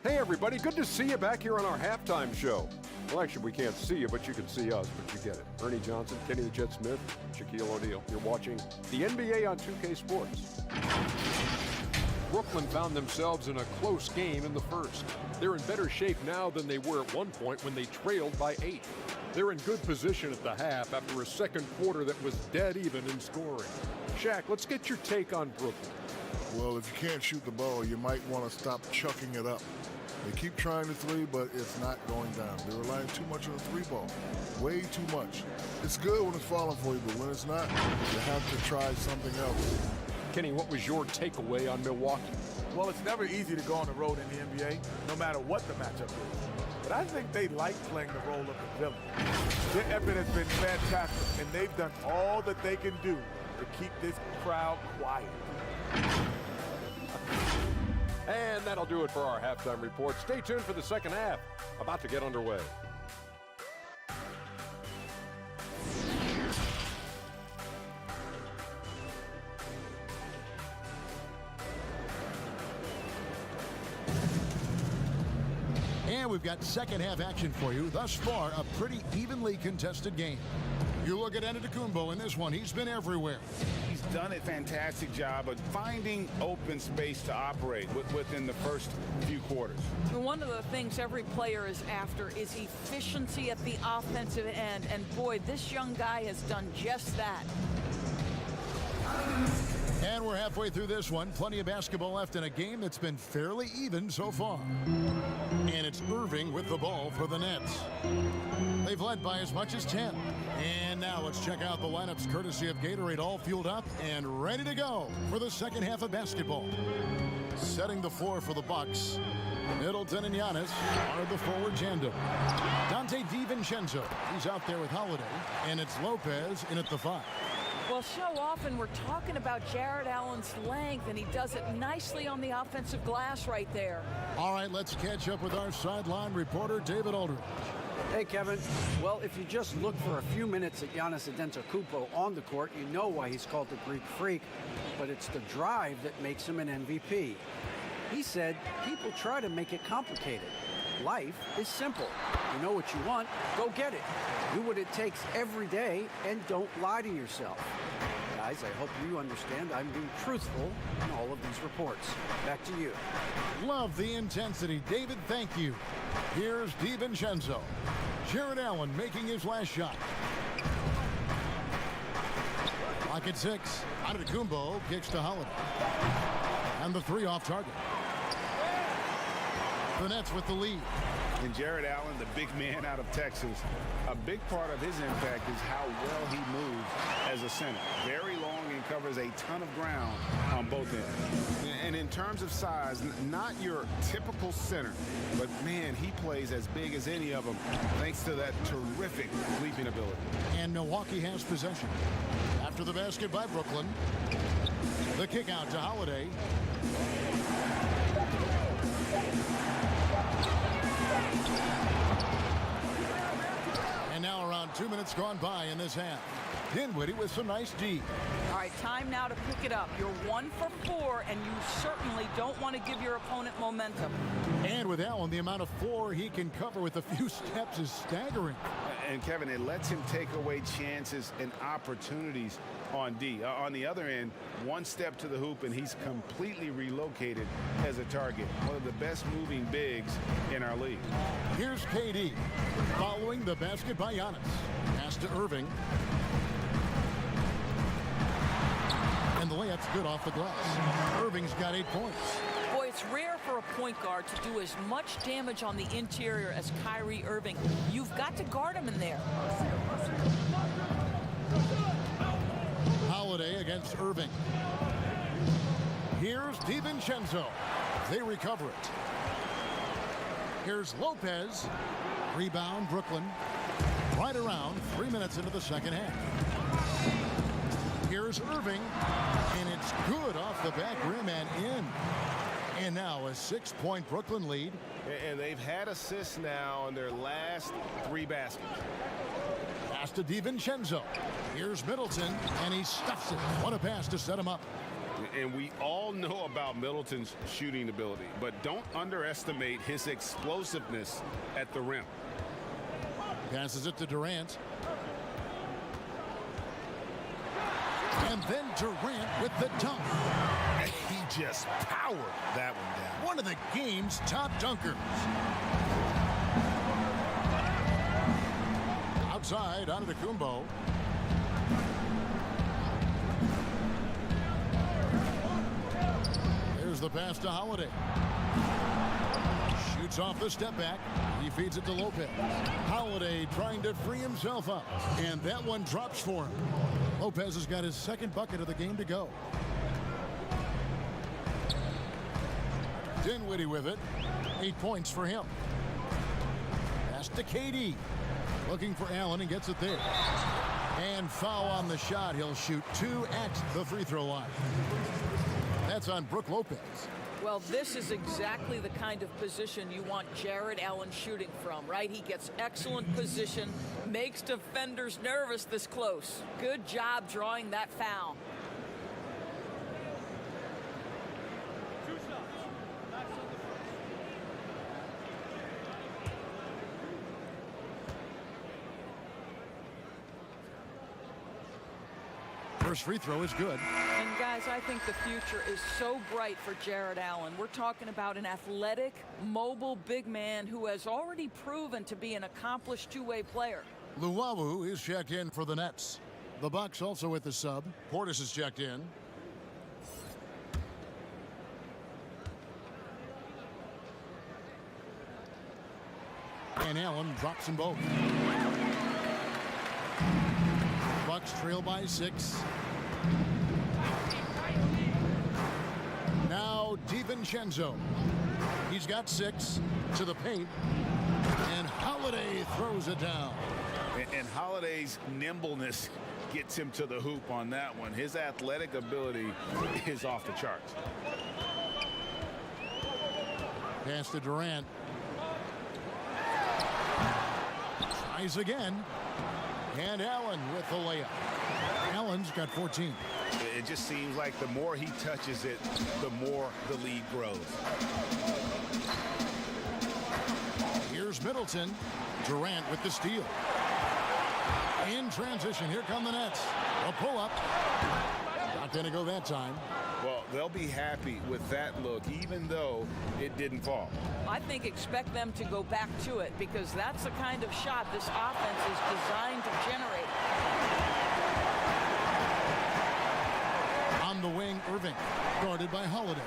Hey, everybody. Good to see you back here on our halftime show. Well, actually, we can't see you, but you can see us, but you get it. Ernie Johnson, Kenny the Jet Smith, Shaquille O'Neal. You're watching the NBA on 2K Sports. Brooklyn found themselves in a close game in the first. They're in better shape now than they were at one point when they trailed by 8. They're in good position at the half after a second quarter that was dead even in scoring. Shaq, let's get your take on Brooklyn. Well, if you can't shoot the ball, you might want to stop chucking it up. They keep trying the 3, but it's not going down. They're relying too much on the 3 ball. Way too much. It's good when it's falling for you, but when it's not, you have to try something else. Kenny, what was your takeaway on Milwaukee? Well, it's never easy to go on the road in the NBA, no matter what the matchup is. but I think they like playing the role of the villain. Their effort has been fantastic, and they've done all that they can do to keep this crowd quiet. And that'll do it for our halftime report. Stay tuned for the second half, about to get underway. And we've got second half action for you. Thus far, a pretty evenly contested game. You look at Antetokounmpo in this one. He's been everywhere. He's done a fantastic job of finding open space to operate within the first few quarters. One of the things every player is after is efficiency at the offensive end. And boy, this young guy has done just that. And we're halfway through this one. Plenty of basketball left in a game that's been fairly even so far. And it's Irving with the ball for the Nets. They've led by as much as 10. And now let's check out the lineups courtesy of Gatorade, all fueled up and ready to go for the second half of basketball. Setting the floor for the Bucks, Middleton and Giannis are the forward tandem. Dante DiVincenzo, he's out there with Holiday, and it's Lopez in at the 5. Well, so often we're talking about Jared Allen's length, and he does it nicely on the offensive glass right there. All right, let's catch up with our sideline reporter, David Aldridge. Hey, Kevin. Well, if you just look for a few minutes at Giannis Antetokounmpo on the court, you know why he's called the Greek Freak, but it's the drive that makes him an MVP. He said people try to make it complicated. Life is simple. You know what you want, go get it. Do what it takes every day and don't lie to yourself. Guys, I hope you understand I'm being truthful in all of these reports. Back to you. Love the intensity. David, thank you. Here's DiVincenzo. Jared Allen making his last shot. Clock at 6. Antetokounmpo kicks to Holiday. And the 3 off target. The Nets with the lead. And Jared Allen, the big man out of Texas, a big part of his impact is how well he moves as a center. Very long and covers a ton of ground on both ends. And in terms of size, not your typical center, but man, he plays as big as any of them thanks to that terrific leaping ability. And Milwaukee has possession. After the basket by Brooklyn, the kick out to Holiday. And now around 2 minutes gone by in this half. Dinwiddie with some nice D. All right, time now to pick it up. You're 1 for 4, and you certainly don't want to give your opponent momentum. And with Allen, the amount of floor he can cover with a few steps is staggering. And Kevin, it lets him take away chances and opportunities on D. On the other end, 1 step to the hoop and he's completely relocated as a target. One of the best moving bigs in our league. Here's KD following the basket by Giannis. Pass to Irving. And the layup's good off the glass. Irving's got 8 points. Boy, it's rare for a point guard to do as much damage on the interior as Kyrie Irving. You've got to guard him in there. Holiday against Irving. Here's DiVincenzo. They recover it. Here's Lopez. Rebound, Brooklyn. Right around 3 minutes into the second half. Here's Irving, and it's good off the back rim and in. And now a 6-point Brooklyn lead. And they've had assists now on their last 3 baskets. Pass to DiVincenzo. Here's Middleton, and he stuffs it. What a pass to set him up. And we all know about Middleton's shooting ability, but don't underestimate his explosiveness at the rim. Passes it to Durant. And then Durant with the dunk. He just powered that one down. One of the game's top dunkers. Outside, Antetokounmpo. Here's the pass to Holiday. Shoots off the step back. He feeds it to Lopez. Holiday trying to free himself up. And that one drops for him. Lopez has got his second bucket of the game to go. Dinwiddie with it. 8 points for him. Pass to KD. Looking for Allen and gets it there. And foul on the shot. He'll shoot 2 at the free throw line. That's on Brook Lopez. Well, this is exactly the kind of position you want Jared Allen shooting from, right? He gets excellent position, makes defenders nervous this close. Good job drawing that foul. First free throw is good. And guys, I think the future is so bright for Jared Allen. We're talking about an athletic, mobile big man who has already proven to be an accomplished two-way player. Luwawu is checked in for the Nets. The Bucks also with the sub. Portis is checked in. And Allen drops them both. Bucks trail by 6. Now DiVincenzo. He's got 6 to the paint. And Holiday throws it down. And Holiday's nimbleness gets him to the hoop on that one. His athletic ability is off the charts. Pass to Durant. Tries again. And Allen with the layup. Allen's got 14. It just seems like the more he touches it, the more the lead grows. Here's Middleton. Durant with the steal. In transition, here come the Nets. A pull-up. Not going to go that time. Well, they'll be happy with that look, even though it didn't fall. I think expect them to go back to it because that's the kind of shot this offense is designed to generate. On the wing, Irving, guarded by Holiday.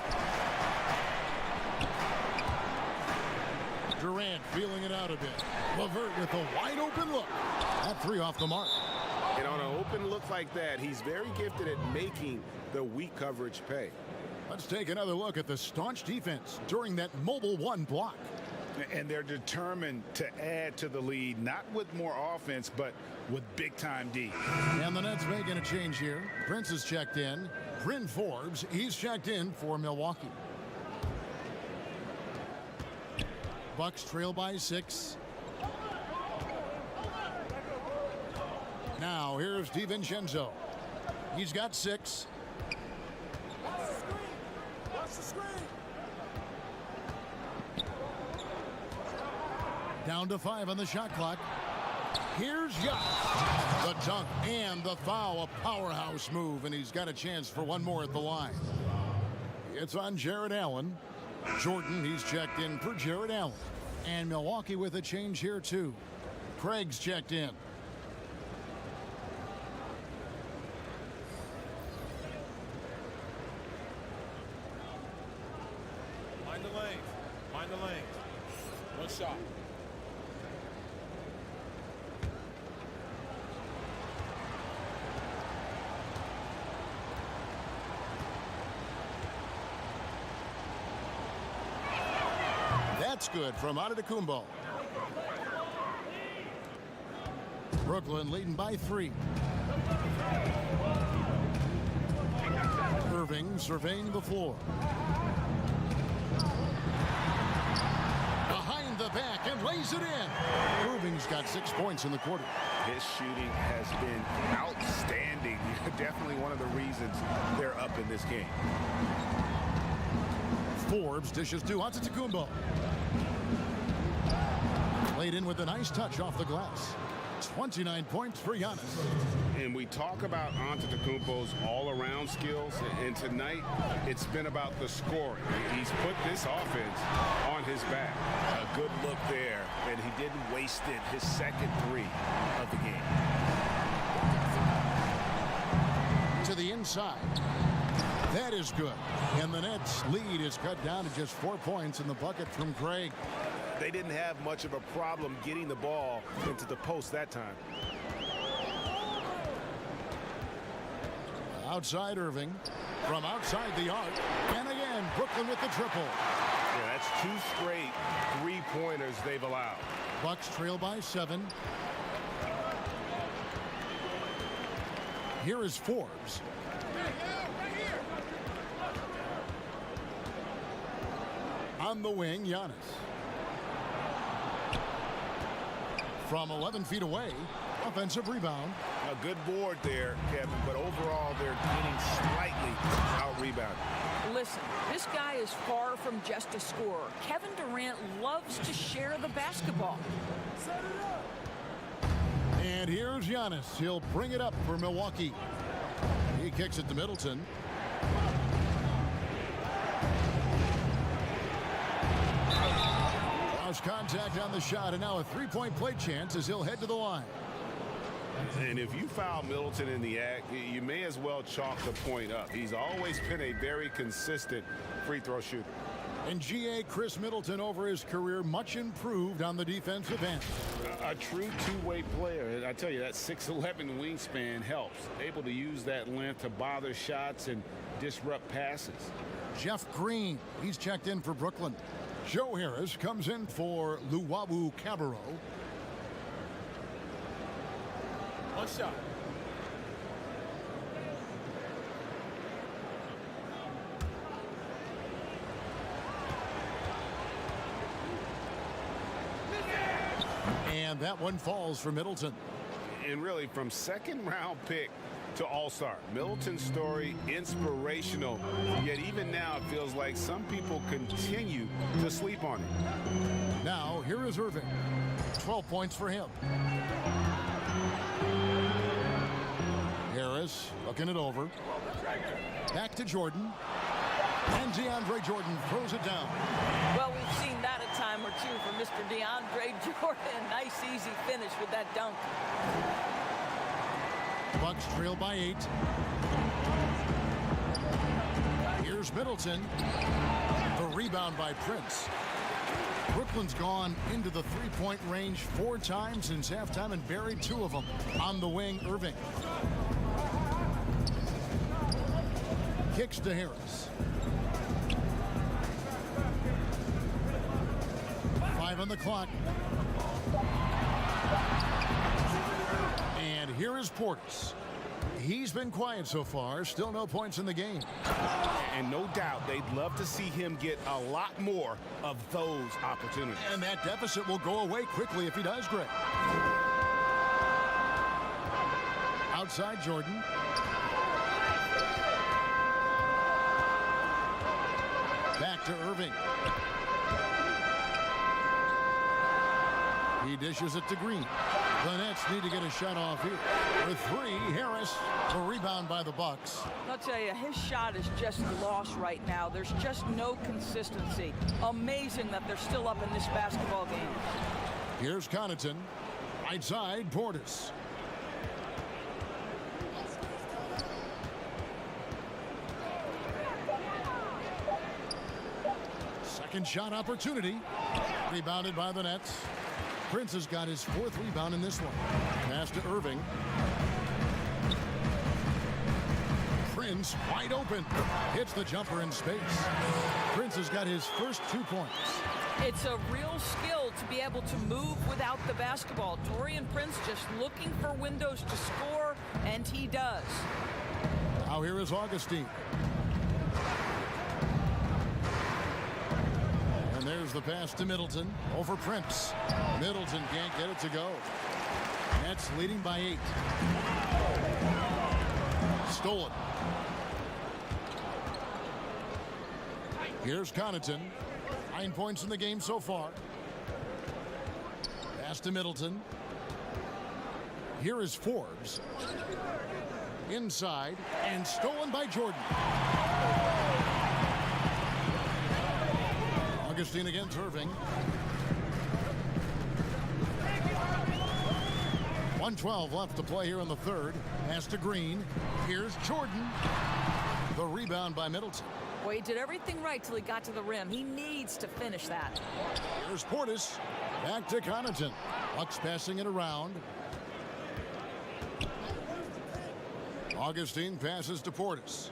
Durant feeling it out a bit. LeVert with a wide open look. That 3 off the mark. And on an open look like that, he's very gifted at making the weak coverage pay. Let's take another look at the staunch defense during that mobile 1 block. And they're determined to add to the lead, not with more offense, but with big-time D. And the Nets making a change here. Prince is checked in. Bryn Forbes, he's checked in for Milwaukee. Bucks trail by 6. Now here's DiVincenzo. He's got 6. Watch the screen. Down to 5 on the shot clock. Here's Giannis. The dunk and the foul. A powerhouse move, and he's got a chance for one more at the line. It's on Jared Allen. Jordan, he's checked in for Jared Allen. And Milwaukee with a change here, too. Craig's checked in. Mind the lane. Mind the lane. One shot. That's good from Antetokounmpo. Brooklyn leading by 3. Irving surveying the floor. Behind the back and lays it in. Irving's got 6 points in the quarter. His shooting has been outstanding. Definitely one of the reasons they're up in this game. Forbes dishes to Antetokounmpo. Laid in with a nice touch off the glass. 29 points for Giannis. And we talk about Antetokounmpo's all-around skills, and tonight it's been about the scoring. He's put this offense on his back. A good look there, and he didn't waste it. His second 3 of the game. To the inside. That is good. And the Nets' lead is cut down to just 4 points in the bucket from Craig. They didn't have much of a problem getting the ball into the post that time. Outside Irving. From outside the arc. And again, Brooklyn with the triple. Yeah, that's 2 straight 3-pointers they've allowed. Bucks trail by 7. Here is Forbes. On the wing, Giannis. From 11 feet away, offensive rebound. A good board there, Kevin, but overall they're getting slightly out-rebounded. Listen, this guy is far from just a scorer. Kevin Durant loves to share the basketball. And here's Giannis. He'll bring it up for Milwaukee. He kicks it to Middleton. Lost contact on the shot, and now a three-point play chance as he'll head to the line. And if you foul Middleton in the act, you may as well chalk the point up. He's always been a very consistent free throw shooter. And GA Chris Middleton over his career much improved on the defensive end. A true two-way player. And I tell you, that 6'11" wingspan helps. Able to use that length to bother shots and disrupt passes. Jeff Green, he's checked in for Brooklyn. Joe Harris comes in for Luwawu Cabarro. One shot. And that one falls for Middleton. And really, from second-round pick to all-star, Middleton's story inspirational. Yet even now, it feels like some people continue to sleep on him. Now, here is Irving. 12 points for him. Harris looking it over. Back to Jordan. And DeAndre Jordan throws it down. Well, we've seen that a time or two from Mr. DeAndre Jordan. Nice, easy finish with that dunk. Bucks trail by 8. Here's Middleton. The rebound by Prince. Brooklyn's gone into the three-point range 4 times since halftime and buried 2 of them. On the wing, Irving. Kicks to Harris. 5 on the clock. And here is Portis. He's been quiet so far. Still no points in the game. And no doubt they'd love to see him get a lot more of those opportunities. And that deficit will go away quickly if he does, Greg. Outside Jordan. Back to Irving. He dishes it to Green. The Nets need to get a shot off here. With 3, Harris, the rebound by the Bucks. I'll tell you, his shot is just lost right now. There's just no consistency. Amazing that they're still up in this basketball game. Here's Connaughton. Right side, Portis. Second shot opportunity. Rebounded by the Nets. Prince has got his 4th rebound in this one. Pass to Irving. Prince wide open. Hits the jumper in space. Prince has got his first 2 points. It's a real skill to be able to move without the basketball. Taurean Prince just looking for windows to score, and he does. Now here is Augustine. And there's the pass to Middleton over Prince. Middleton can't get it to go. Nets leading by 8. Stolen. Here's Connaughton. 9 points in the game so far. Pass to Middleton. Here is Forbes. Inside and stolen by Jordan. Augustine against Irving. 1:12 left to play here in the third. Pass to Green. Here's Jordan. The rebound by Middleton. Well, he did everything right till he got to the rim. He needs to finish that. Here's Portis. Back to Connaughton. Bucks passing it around. Augustine passes to Portis.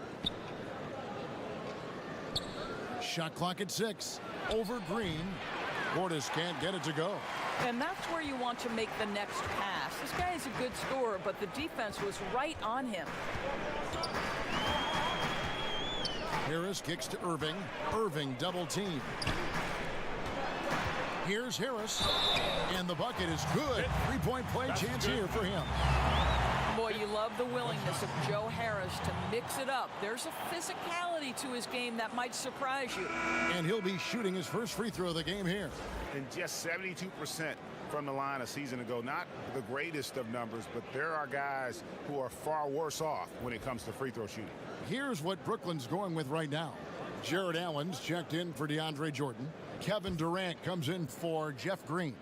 Shot clock at 6. Over Green. Portis can't get it to go. And that's where you want to make the next pass. This guy is a good scorer, but the defense was right on him. Harris kicks to Irving. Irving double team. Here's Harris. And the bucket is good. 3-point play chance here for him. Boy, you love the willingness of Joe Harris to mix it up. There's a physicality to his game that might surprise you. And he'll be shooting his first free throw of the game here. And just 72% from the line a season ago. Not the greatest of numbers, but there are guys who are far worse off when it comes to free throw shooting. Here's what Brooklyn's going with right now. Jared Allen's checked in for DeAndre Jordan. Kevin Durant comes in for Jeff Green.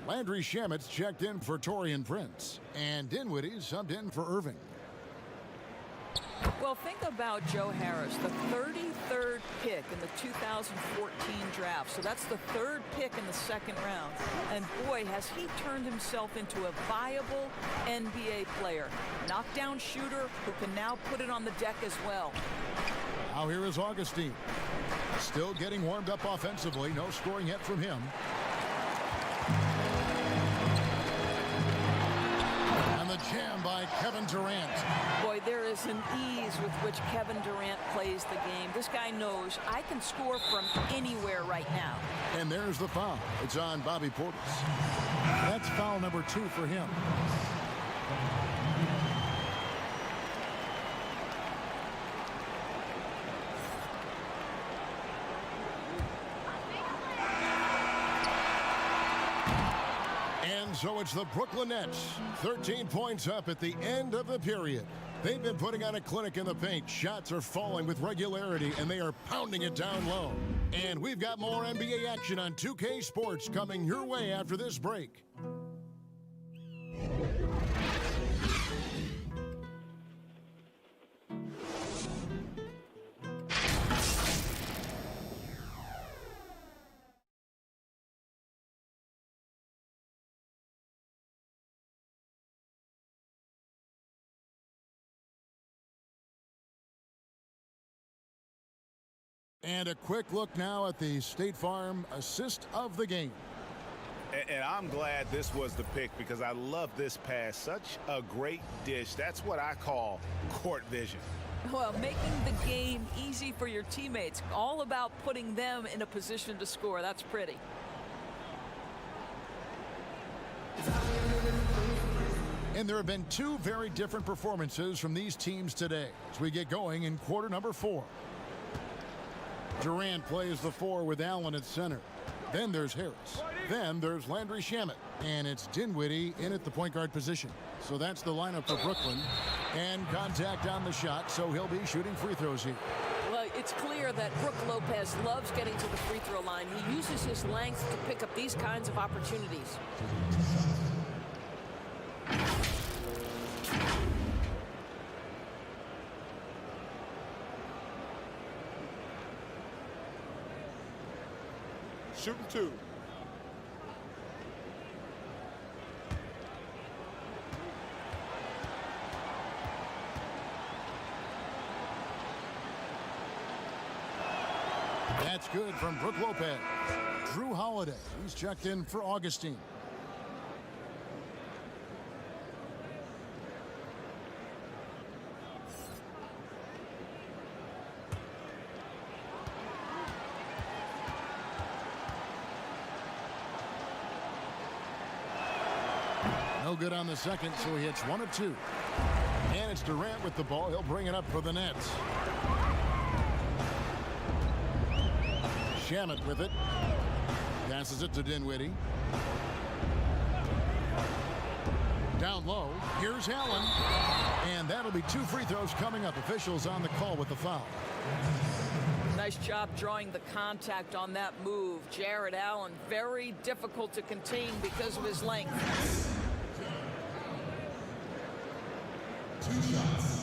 Landry Shamet's checked in for Taurean Prince. And Dinwiddie subbed in for Irving. Well, think about Joe Harris, the 33rd pick in the 2014 draft. So that's the third pick in the second round. And boy, has he turned himself into a viable NBA player. Knockdown shooter who can now put it on the deck as well. Now here is Augustine. Still getting warmed up offensively. No scoring yet from him. And the jam by Kevin Durant. Boy, there is an ease with which Kevin Durant plays the game. This guy knows I can score from anywhere right now. And there's the foul. It's on Bobby Portis. That's foul number 2 for him. So it's the Brooklyn Nets, 13 points up at the end of the period. They've been putting on a clinic in the paint. Shots are falling with regularity, and they are pounding it down low. And we've got more NBA action on 2K Sports coming your way after this break. And a quick look now at the State Farm assist of the game. And I'm glad this was the pick because I love this pass. Such a great dish. That's what I call court vision. Well, making the game easy for your teammates. All about putting them in a position to score. That's pretty. And there have been 2 very different performances from these teams today as we get going in quarter number 4. Durant plays the 4 with Allen at center. Then there's Harris. Then there's Landry Shamet. And it's Dinwiddie in at the point guard position. So that's the lineup for Brooklyn. And contact on the shot, so he'll be shooting free throws here. Well, it's clear that Brook Lopez loves getting to the free throw line. He uses his length to pick up these kinds of opportunities. Shooting 2. That's good from Brook Lopez. Drew Holiday, he's checked in for Augustine. No good on the second, so he hits 1 of 2. And it's Durant with the ball. He'll bring it up for the Nets. Shamet with it. Passes it to Dinwiddie. Down low. Here's Allen. And that'll be 2 free throws coming up. Officials on the call with the foul. Nice job drawing the contact on that move. Jared Allen, very difficult to contain because of his length. 2 shots.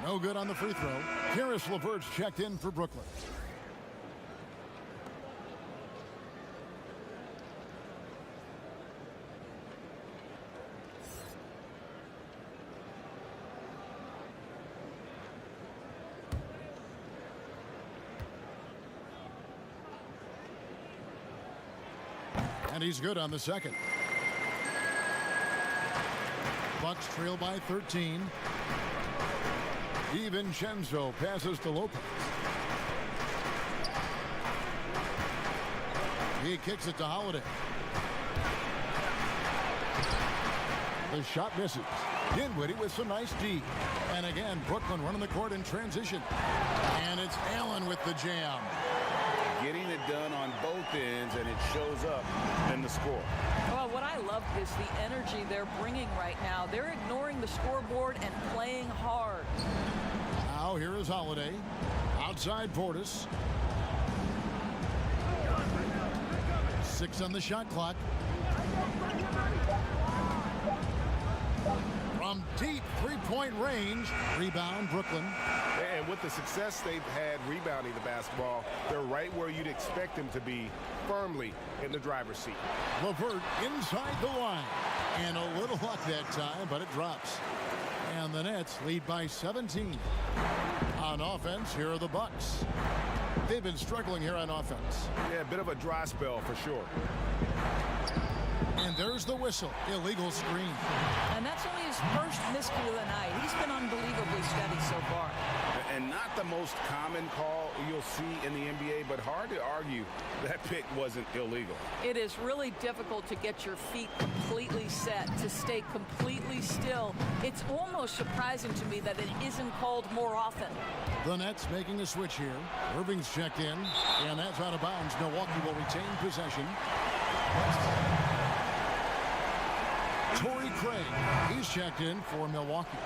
No good on the free throw. Karis LeVert's checked in for Brooklyn. And he's good on the second. Bucks trail by 13. DiVincenzo passes to Lopez. He kicks it to Holiday. The shot misses. Dinwiddie with some nice D. And again, Brooklyn running the court in transition. And it's Allen with the jam. Getting it done on both ends, and it shows up in the score. Well, what I love is the energy they're bringing right now. They're ignoring the scoreboard and playing hard. Now here is Holiday. Outside Portis. 6 on the shot clock. From deep three-point range. Rebound, Brooklyn. And with the success they've had rebounding the basketball, they're right where you'd expect them to be, firmly in the driver's seat. LeVert inside the line. And a little luck that time, but it drops. And the Nets lead by 17. On offense, here are the Bucks. They've been struggling here on offense. Yeah, a bit of a dry spell for sure. And there's the whistle. Illegal screen. And that's only his first miscue of the night. He's been unbelievably steady so far. And not the most common call you'll see in the NBA, but hard to argue that pick wasn't illegal. It is really difficult to get your feet completely set, to stay completely still. It's almost surprising to me that it isn't called more often. The Nets making a switch here. Irving's checked in, and that's out of bounds. Milwaukee will retain possession. Torrey Craig, he's checked in for Milwaukee.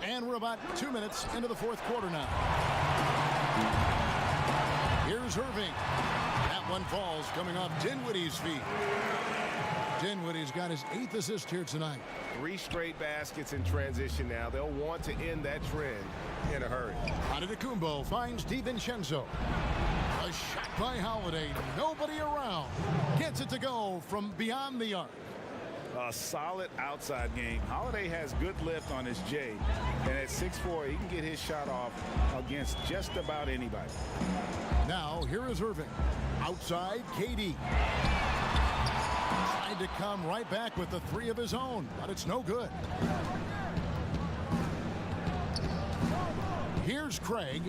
And we're about 2 minutes into the fourth quarter now. Here's Irving. That one falls, coming off Dinwiddie's feet. Dinwiddie's got his 8th assist here tonight. 3 straight baskets in transition now. They'll want to end that trend in a hurry. Antetokounmpo finds DiVincenzo. A shot by Holiday. Nobody around. Gets it to go from beyond the arc. A solid outside game. Holiday has good lift on his J. And at 6'4", he can get his shot off against just about anybody. Now, here is Irving. Outside, KD. Tried to come right back with the 3 of his own, but it's no good. Here's Craig.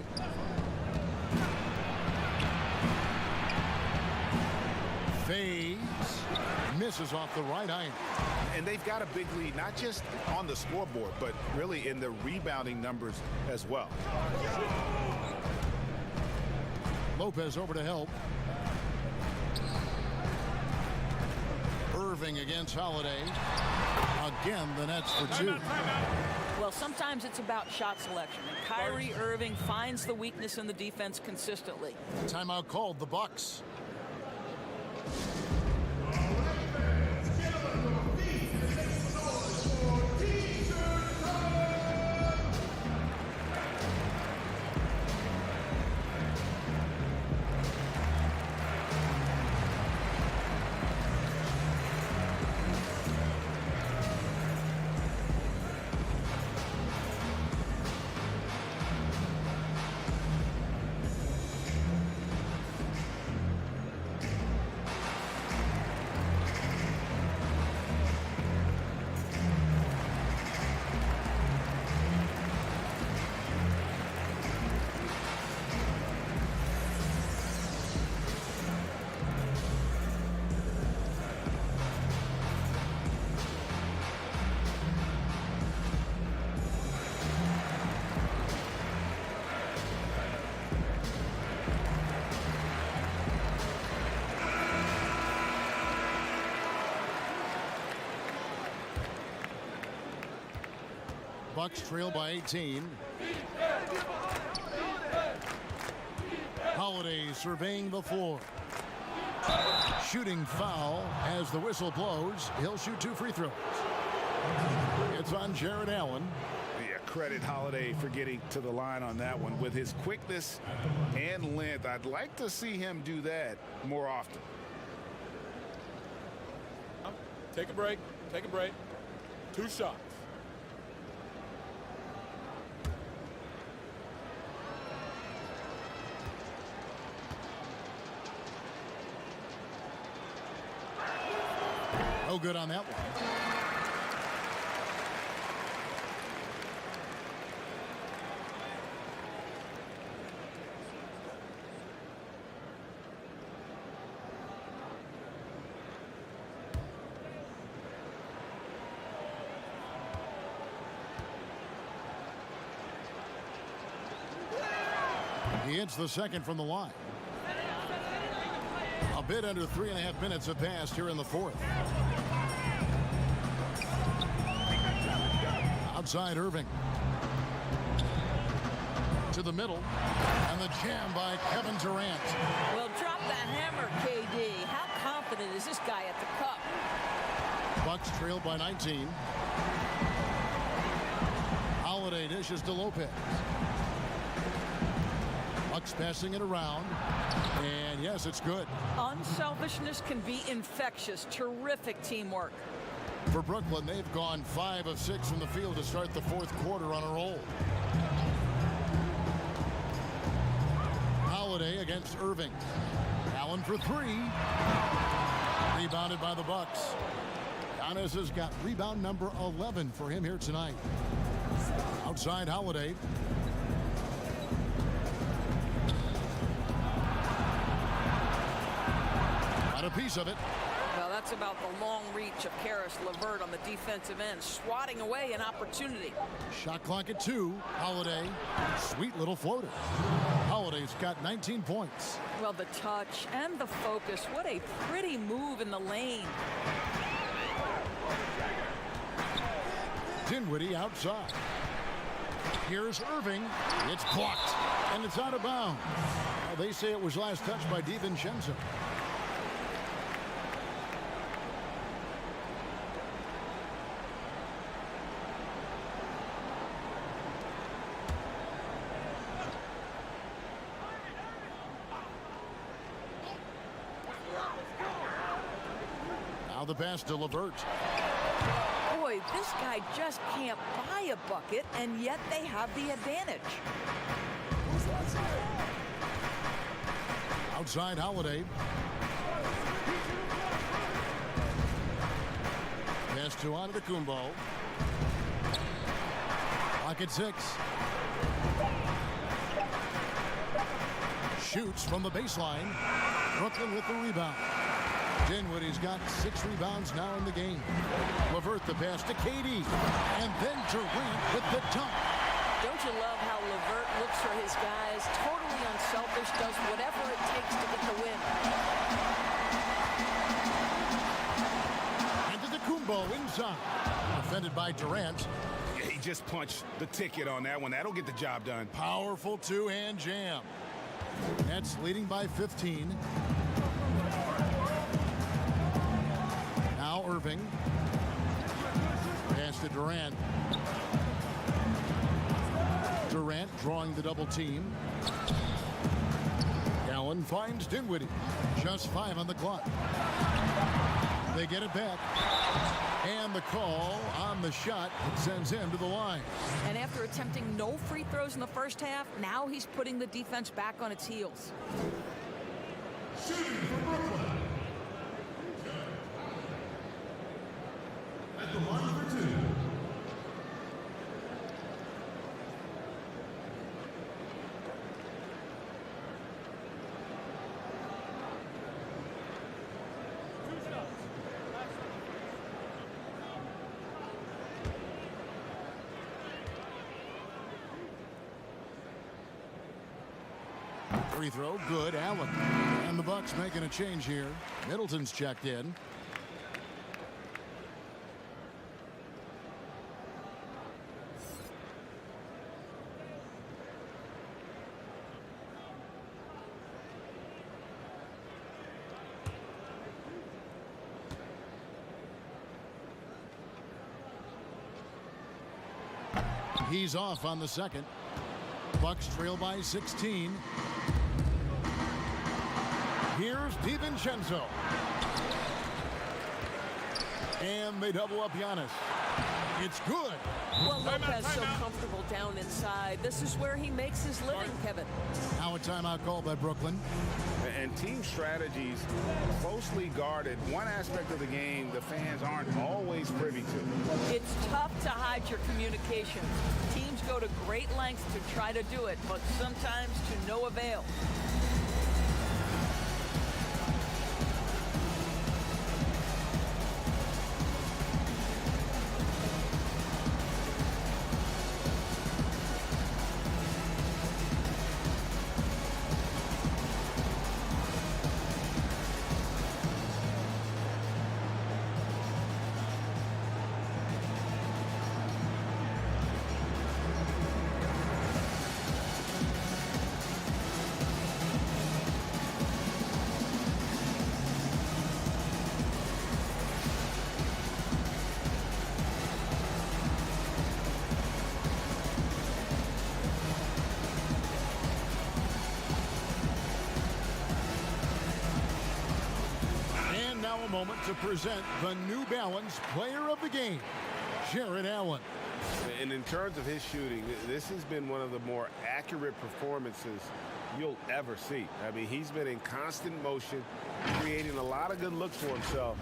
Fades. Misses off the right iron. And they've got a big lead, not just on the scoreboard, but really in the rebounding numbers as well. Lopez over to help. Irving against Holiday. Again, the Nets for 2. Well, sometimes it's about shot selection, and Kyrie Irving finds the weakness in the defense consistently. Timeout called, the Bucks. Bucks trail by 18. Holiday surveying the floor. Shooting foul as the whistle blows. He'll shoot 2 free throws. It's on Jared Allen. Yeah, credit Holiday for getting to the line on that one. With his quickness and length, I'd like to see him do that more often. Take a break. Take a break. 2 shots. No good on that one. He hits the second from the line. A bit under 3.5 minutes have passed here in the fourth. Outside Irving. To the middle. And the jam by Kevin Durant. Well, drop the hammer, KD. How confident is this guy at the cup? Bucks trail by 19. Holiday dishes to Lopez. Bucks passing it around. And yes, it's good. Unselfishness can be infectious. Terrific teamwork. For Brooklyn, they've gone 5 of 6 from the field to start the fourth quarter on a roll. Holiday against Irving. Allen for 3. Rebounded by the Bucks. Giannis has got rebound number 11 for him here tonight. Outside Holiday. Got a piece of it. Well, that's about the long reach of Karis LeVert on the defensive end, swatting away an opportunity. Shot clock at 2. Holiday. Sweet little floater. Holiday's got 19 points. Well, the touch and the focus. What a pretty move in the lane. Dinwiddie outside. Here's Irving. It's blocked. And it's out of bounds. They say it was last touched by DiVincenzo. Now the pass to LeVert. Boy, this guy just can't buy a bucket, and yet they have the advantage. Outside Holiday. Pass to Antetokounmpo. Clock at 6. Shoots from the baseline. Brooklyn with the rebound. Dinwiddie's got 6 rebounds now in the game. LeVert the pass to KD. And then Durant with the dunk. Don't you love how LeVert looks for his guys? Totally unselfish, does whatever it takes to get the win. Antetokounmpo inside. Defended by Durant. Yeah, he just punched the ticket on that one. That'll get the job done. Powerful 2-hand jam. Nets leading by 15. Now Irving. Pass to Durant. Durant drawing the double team. Allen finds Dinwiddie. Just 5 on the clock. They get it back. And the call on the shot sends him to the line. And after attempting no free throws in the first half, now he's putting the defense back on its heels. Shooting for Brooklyn. At the line for 2. Free throw, good. Allen. And the Bucks making a change here. Middleton's checked in. He's off on the second. Bucks trail by 16. Here's DiVincenzo. And they double up Giannis. It's good. Well, Lopez so comfortable down inside. This is where he makes his living, Kevin. Now a timeout called by Brooklyn. And team strategies closely guarded. One aspect of the game the fans aren't always privy to. It's tough to hide your communications. Teams go to great lengths to try to do it, but sometimes to no avail. A moment to present the New Balance Player of the Game, Jared Allen. And in terms of his shooting, this has been one of the more accurate performances you'll ever see. I mean, he's been in constant motion, creating a lot of good looks for himself.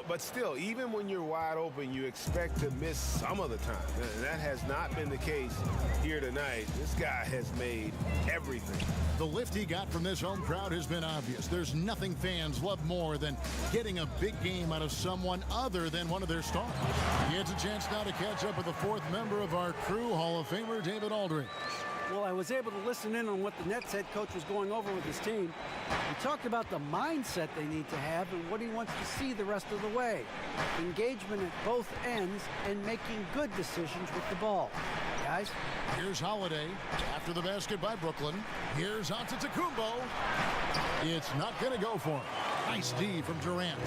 But still, even when you're wide open, you expect to miss some of the time. And that has not been the case here tonight. This guy has made everything. The lift he got from this home crowd has been obvious. There's nothing fans love more than getting a big game out of someone other than one of their stars. He has a chance now to catch up with the fourth member of our crew, Hall of Famer David Aldridge. Well, I was able to listen in on what the Nets head coach was going over with his team. He talked about the mindset they need to have and what he wants to see the rest of the way. Engagement at both ends and making good decisions with the ball. Guys? Here's Holiday after the basket by Brooklyn. Here's Antetokounmpo. It's not going to go for him. Nice D from Durant.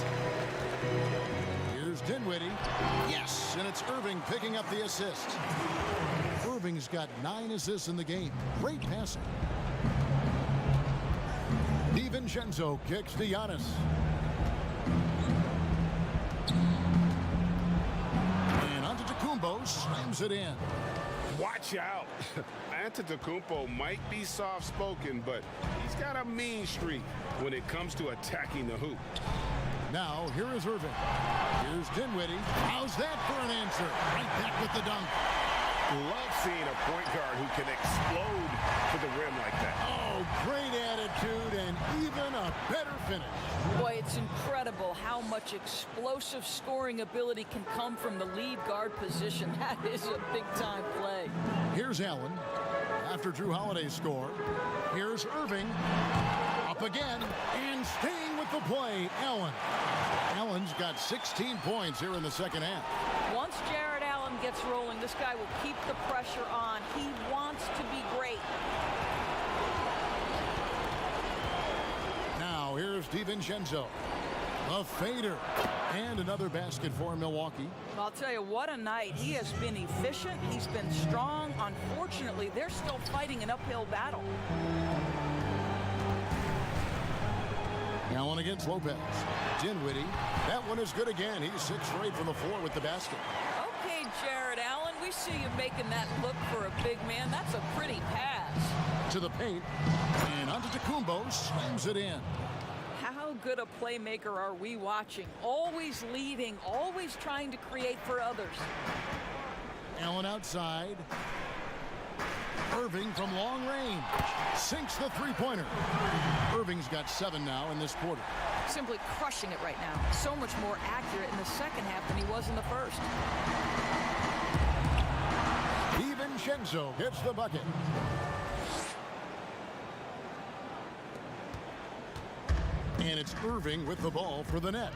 Here's Dinwiddie. Yes, and it's Irving picking up the assist. Irving's got 9 assists in the game. Great passing. DiVincenzo kicks to Giannis. And Antetokounmpo slams it in. Watch out. Antetokounmpo might be soft-spoken, but he's got a mean streak when it comes to attacking the hoop. Now, here is Irving. Here's Dinwiddie. How's that for an answer? Right back with the dunk. Love seeing a point guard who can explode to the rim like that. Oh, great attitude and even a better finish. Boy, it's incredible how much explosive scoring ability can come from the lead guard position. That is a big-time play. Here's Allen after Drew Holiday's score. Here's Irving up again and staying with the play, Allen. Allen's got 16 points here in the second half. Once Jared Allen gets rolling, this guy will keep the pressure on. He wants to be great. Now here's DiVincenzo. A fader. And another basket for Milwaukee. I'll tell you, what a night. He has been efficient. He's been strong. Unfortunately, they're still fighting an uphill battle. Allen against Lopez. Dinwiddie. That one is good again. He's 6 for 8 from the floor with the basket. Okay, Jared Allen, we see you making that look for a big man. That's a pretty pass. To the paint. And Antetokounmpo slams it in. How good a playmaker are we watching? Always leading, always trying to create for others. Allen outside. Irving from long range sinks the three-pointer. Irving's got 7 now in this quarter. Simply crushing it right now. So much more accurate in the second half than he was in the first. DiVincenzo gets the bucket. And it's Irving with the ball for the Nets.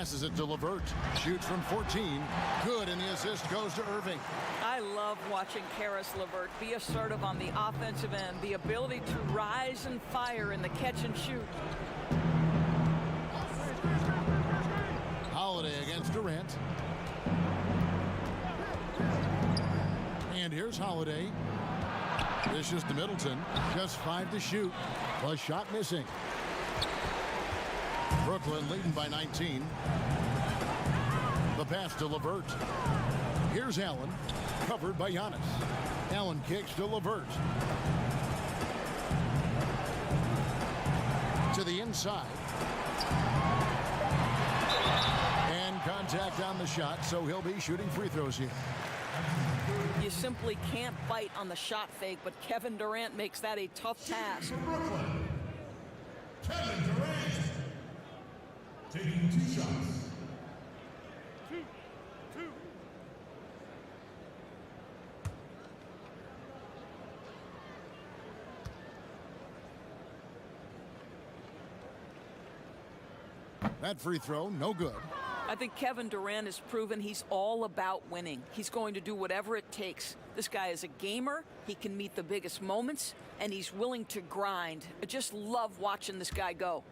Passes it to LeVert. Shoots from 14. Good, and the assist goes to Irving. I love watching Karis LeVert be assertive on the offensive end. The ability to rise and fire in the catch and shoot. Holiday against Durant. And here's Holiday. Dishes to Middleton. Just 5 to shoot. A shot missing. Brooklyn leading by 19. The pass to LeVert. Here's Allen. Covered by Giannis. Allen kicks to LeVert. To the inside. And contact on the shot, so he'll be shooting free throws here. You simply can't bite on the shot fake, but Kevin Durant makes that a tough task. Kevin Durant taking 2 shots. That free throw, no good. I think Kevin Durant has proven he's all about winning. He's going to do whatever it takes. This guy is a gamer. He can meet the biggest moments, and he's willing to grind. I just love watching this guy go.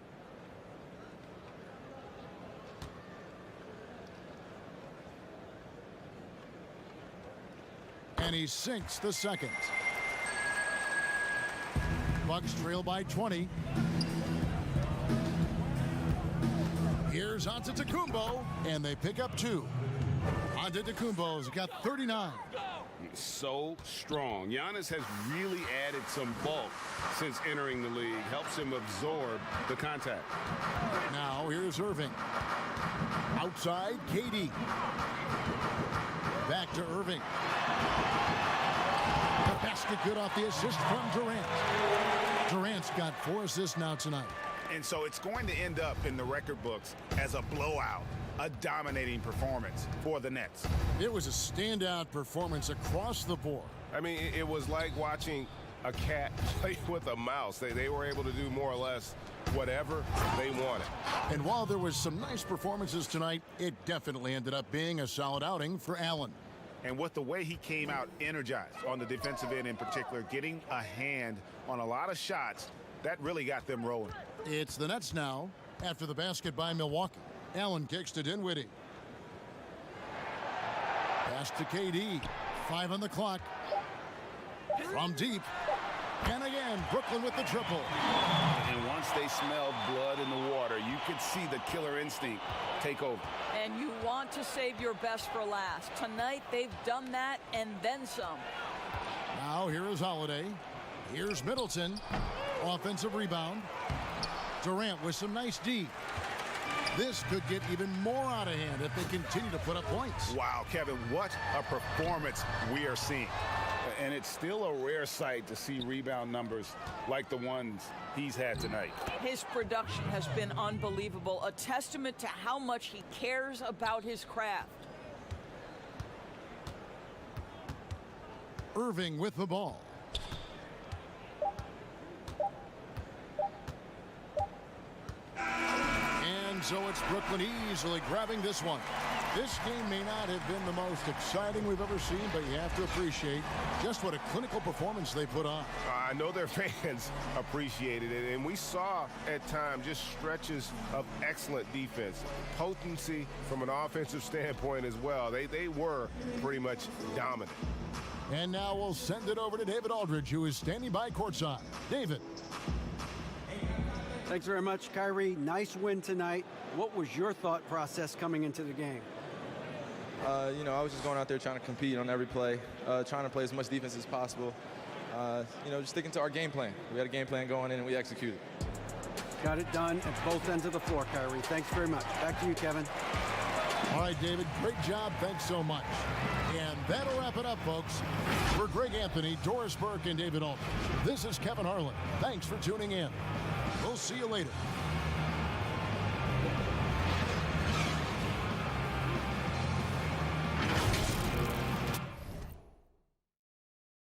And he sinks the second. Bucks trail by 20. Here's Antetokounmpo, and they pick up 2. Antetokounmpo's got 39. So strong. Giannis has really added some bulk since entering the league. Helps him absorb the contact. Now here's Irving. Outside, KD. Back to Irving. The basket good off the assist from Durant. Durant's got 4 assists now tonight. And so it's going to end up in the record books as a blowout, a dominating performance for the Nets. It was a standout performance across the board. I mean, it was like watching a cat play with a mouse. They were able to do more or less whatever they wanted. And while there was some nice performances tonight, it definitely ended up being a solid outing for Allen. And with the way he came out energized on the defensive end in particular, getting a hand on a lot of shots, that really got them rolling. It's the Nets now after the basket by Milwaukee. Allen kicks to Dinwiddie. Pass to KD. 5 on the clock. From deep. And again, Brooklyn with the triple. And once they smelled blood in the water, you could see the killer instinct take over. And you want to save your best for last. Tonight, they've done that and then some. Now here is Holiday. Here's Middleton. Offensive rebound. Durant with some nice D. This could get even more out of hand if they continue to put up points. Wow, Kevin, what a performance we are seeing. And it's still a rare sight to see rebound numbers like the ones he's had tonight. His production has been unbelievable, a testament to how much he cares about his craft. Irving with the ball. And so it's Brooklyn easily grabbing this one. This game may not have been the most exciting we've ever seen, but you have to appreciate just what a clinical performance they put on. I know their fans appreciated it, and we saw at times just stretches of excellent defense. Potency from an offensive standpoint as well. They were pretty much dominant. And now we'll send it over to David Aldridge, who is standing by courtside. David. Thanks very much, Kyrie. Nice win tonight. What was your thought process coming into the game? You know, I was just going out there trying to compete on every play, trying to play as much defense as possible. You know, just sticking to our game plan. We had a game plan going in, and we executed. Got it done at both ends of the floor, Kyrie. Thanks very much. Back to you, Kevin. All right, David, great job. Thanks so much. And that'll wrap it up, folks. For Greg Anthony, Doris Burke, and David Aldridge, this is Kevin Harlan. Thanks for tuning in. We'll see you later.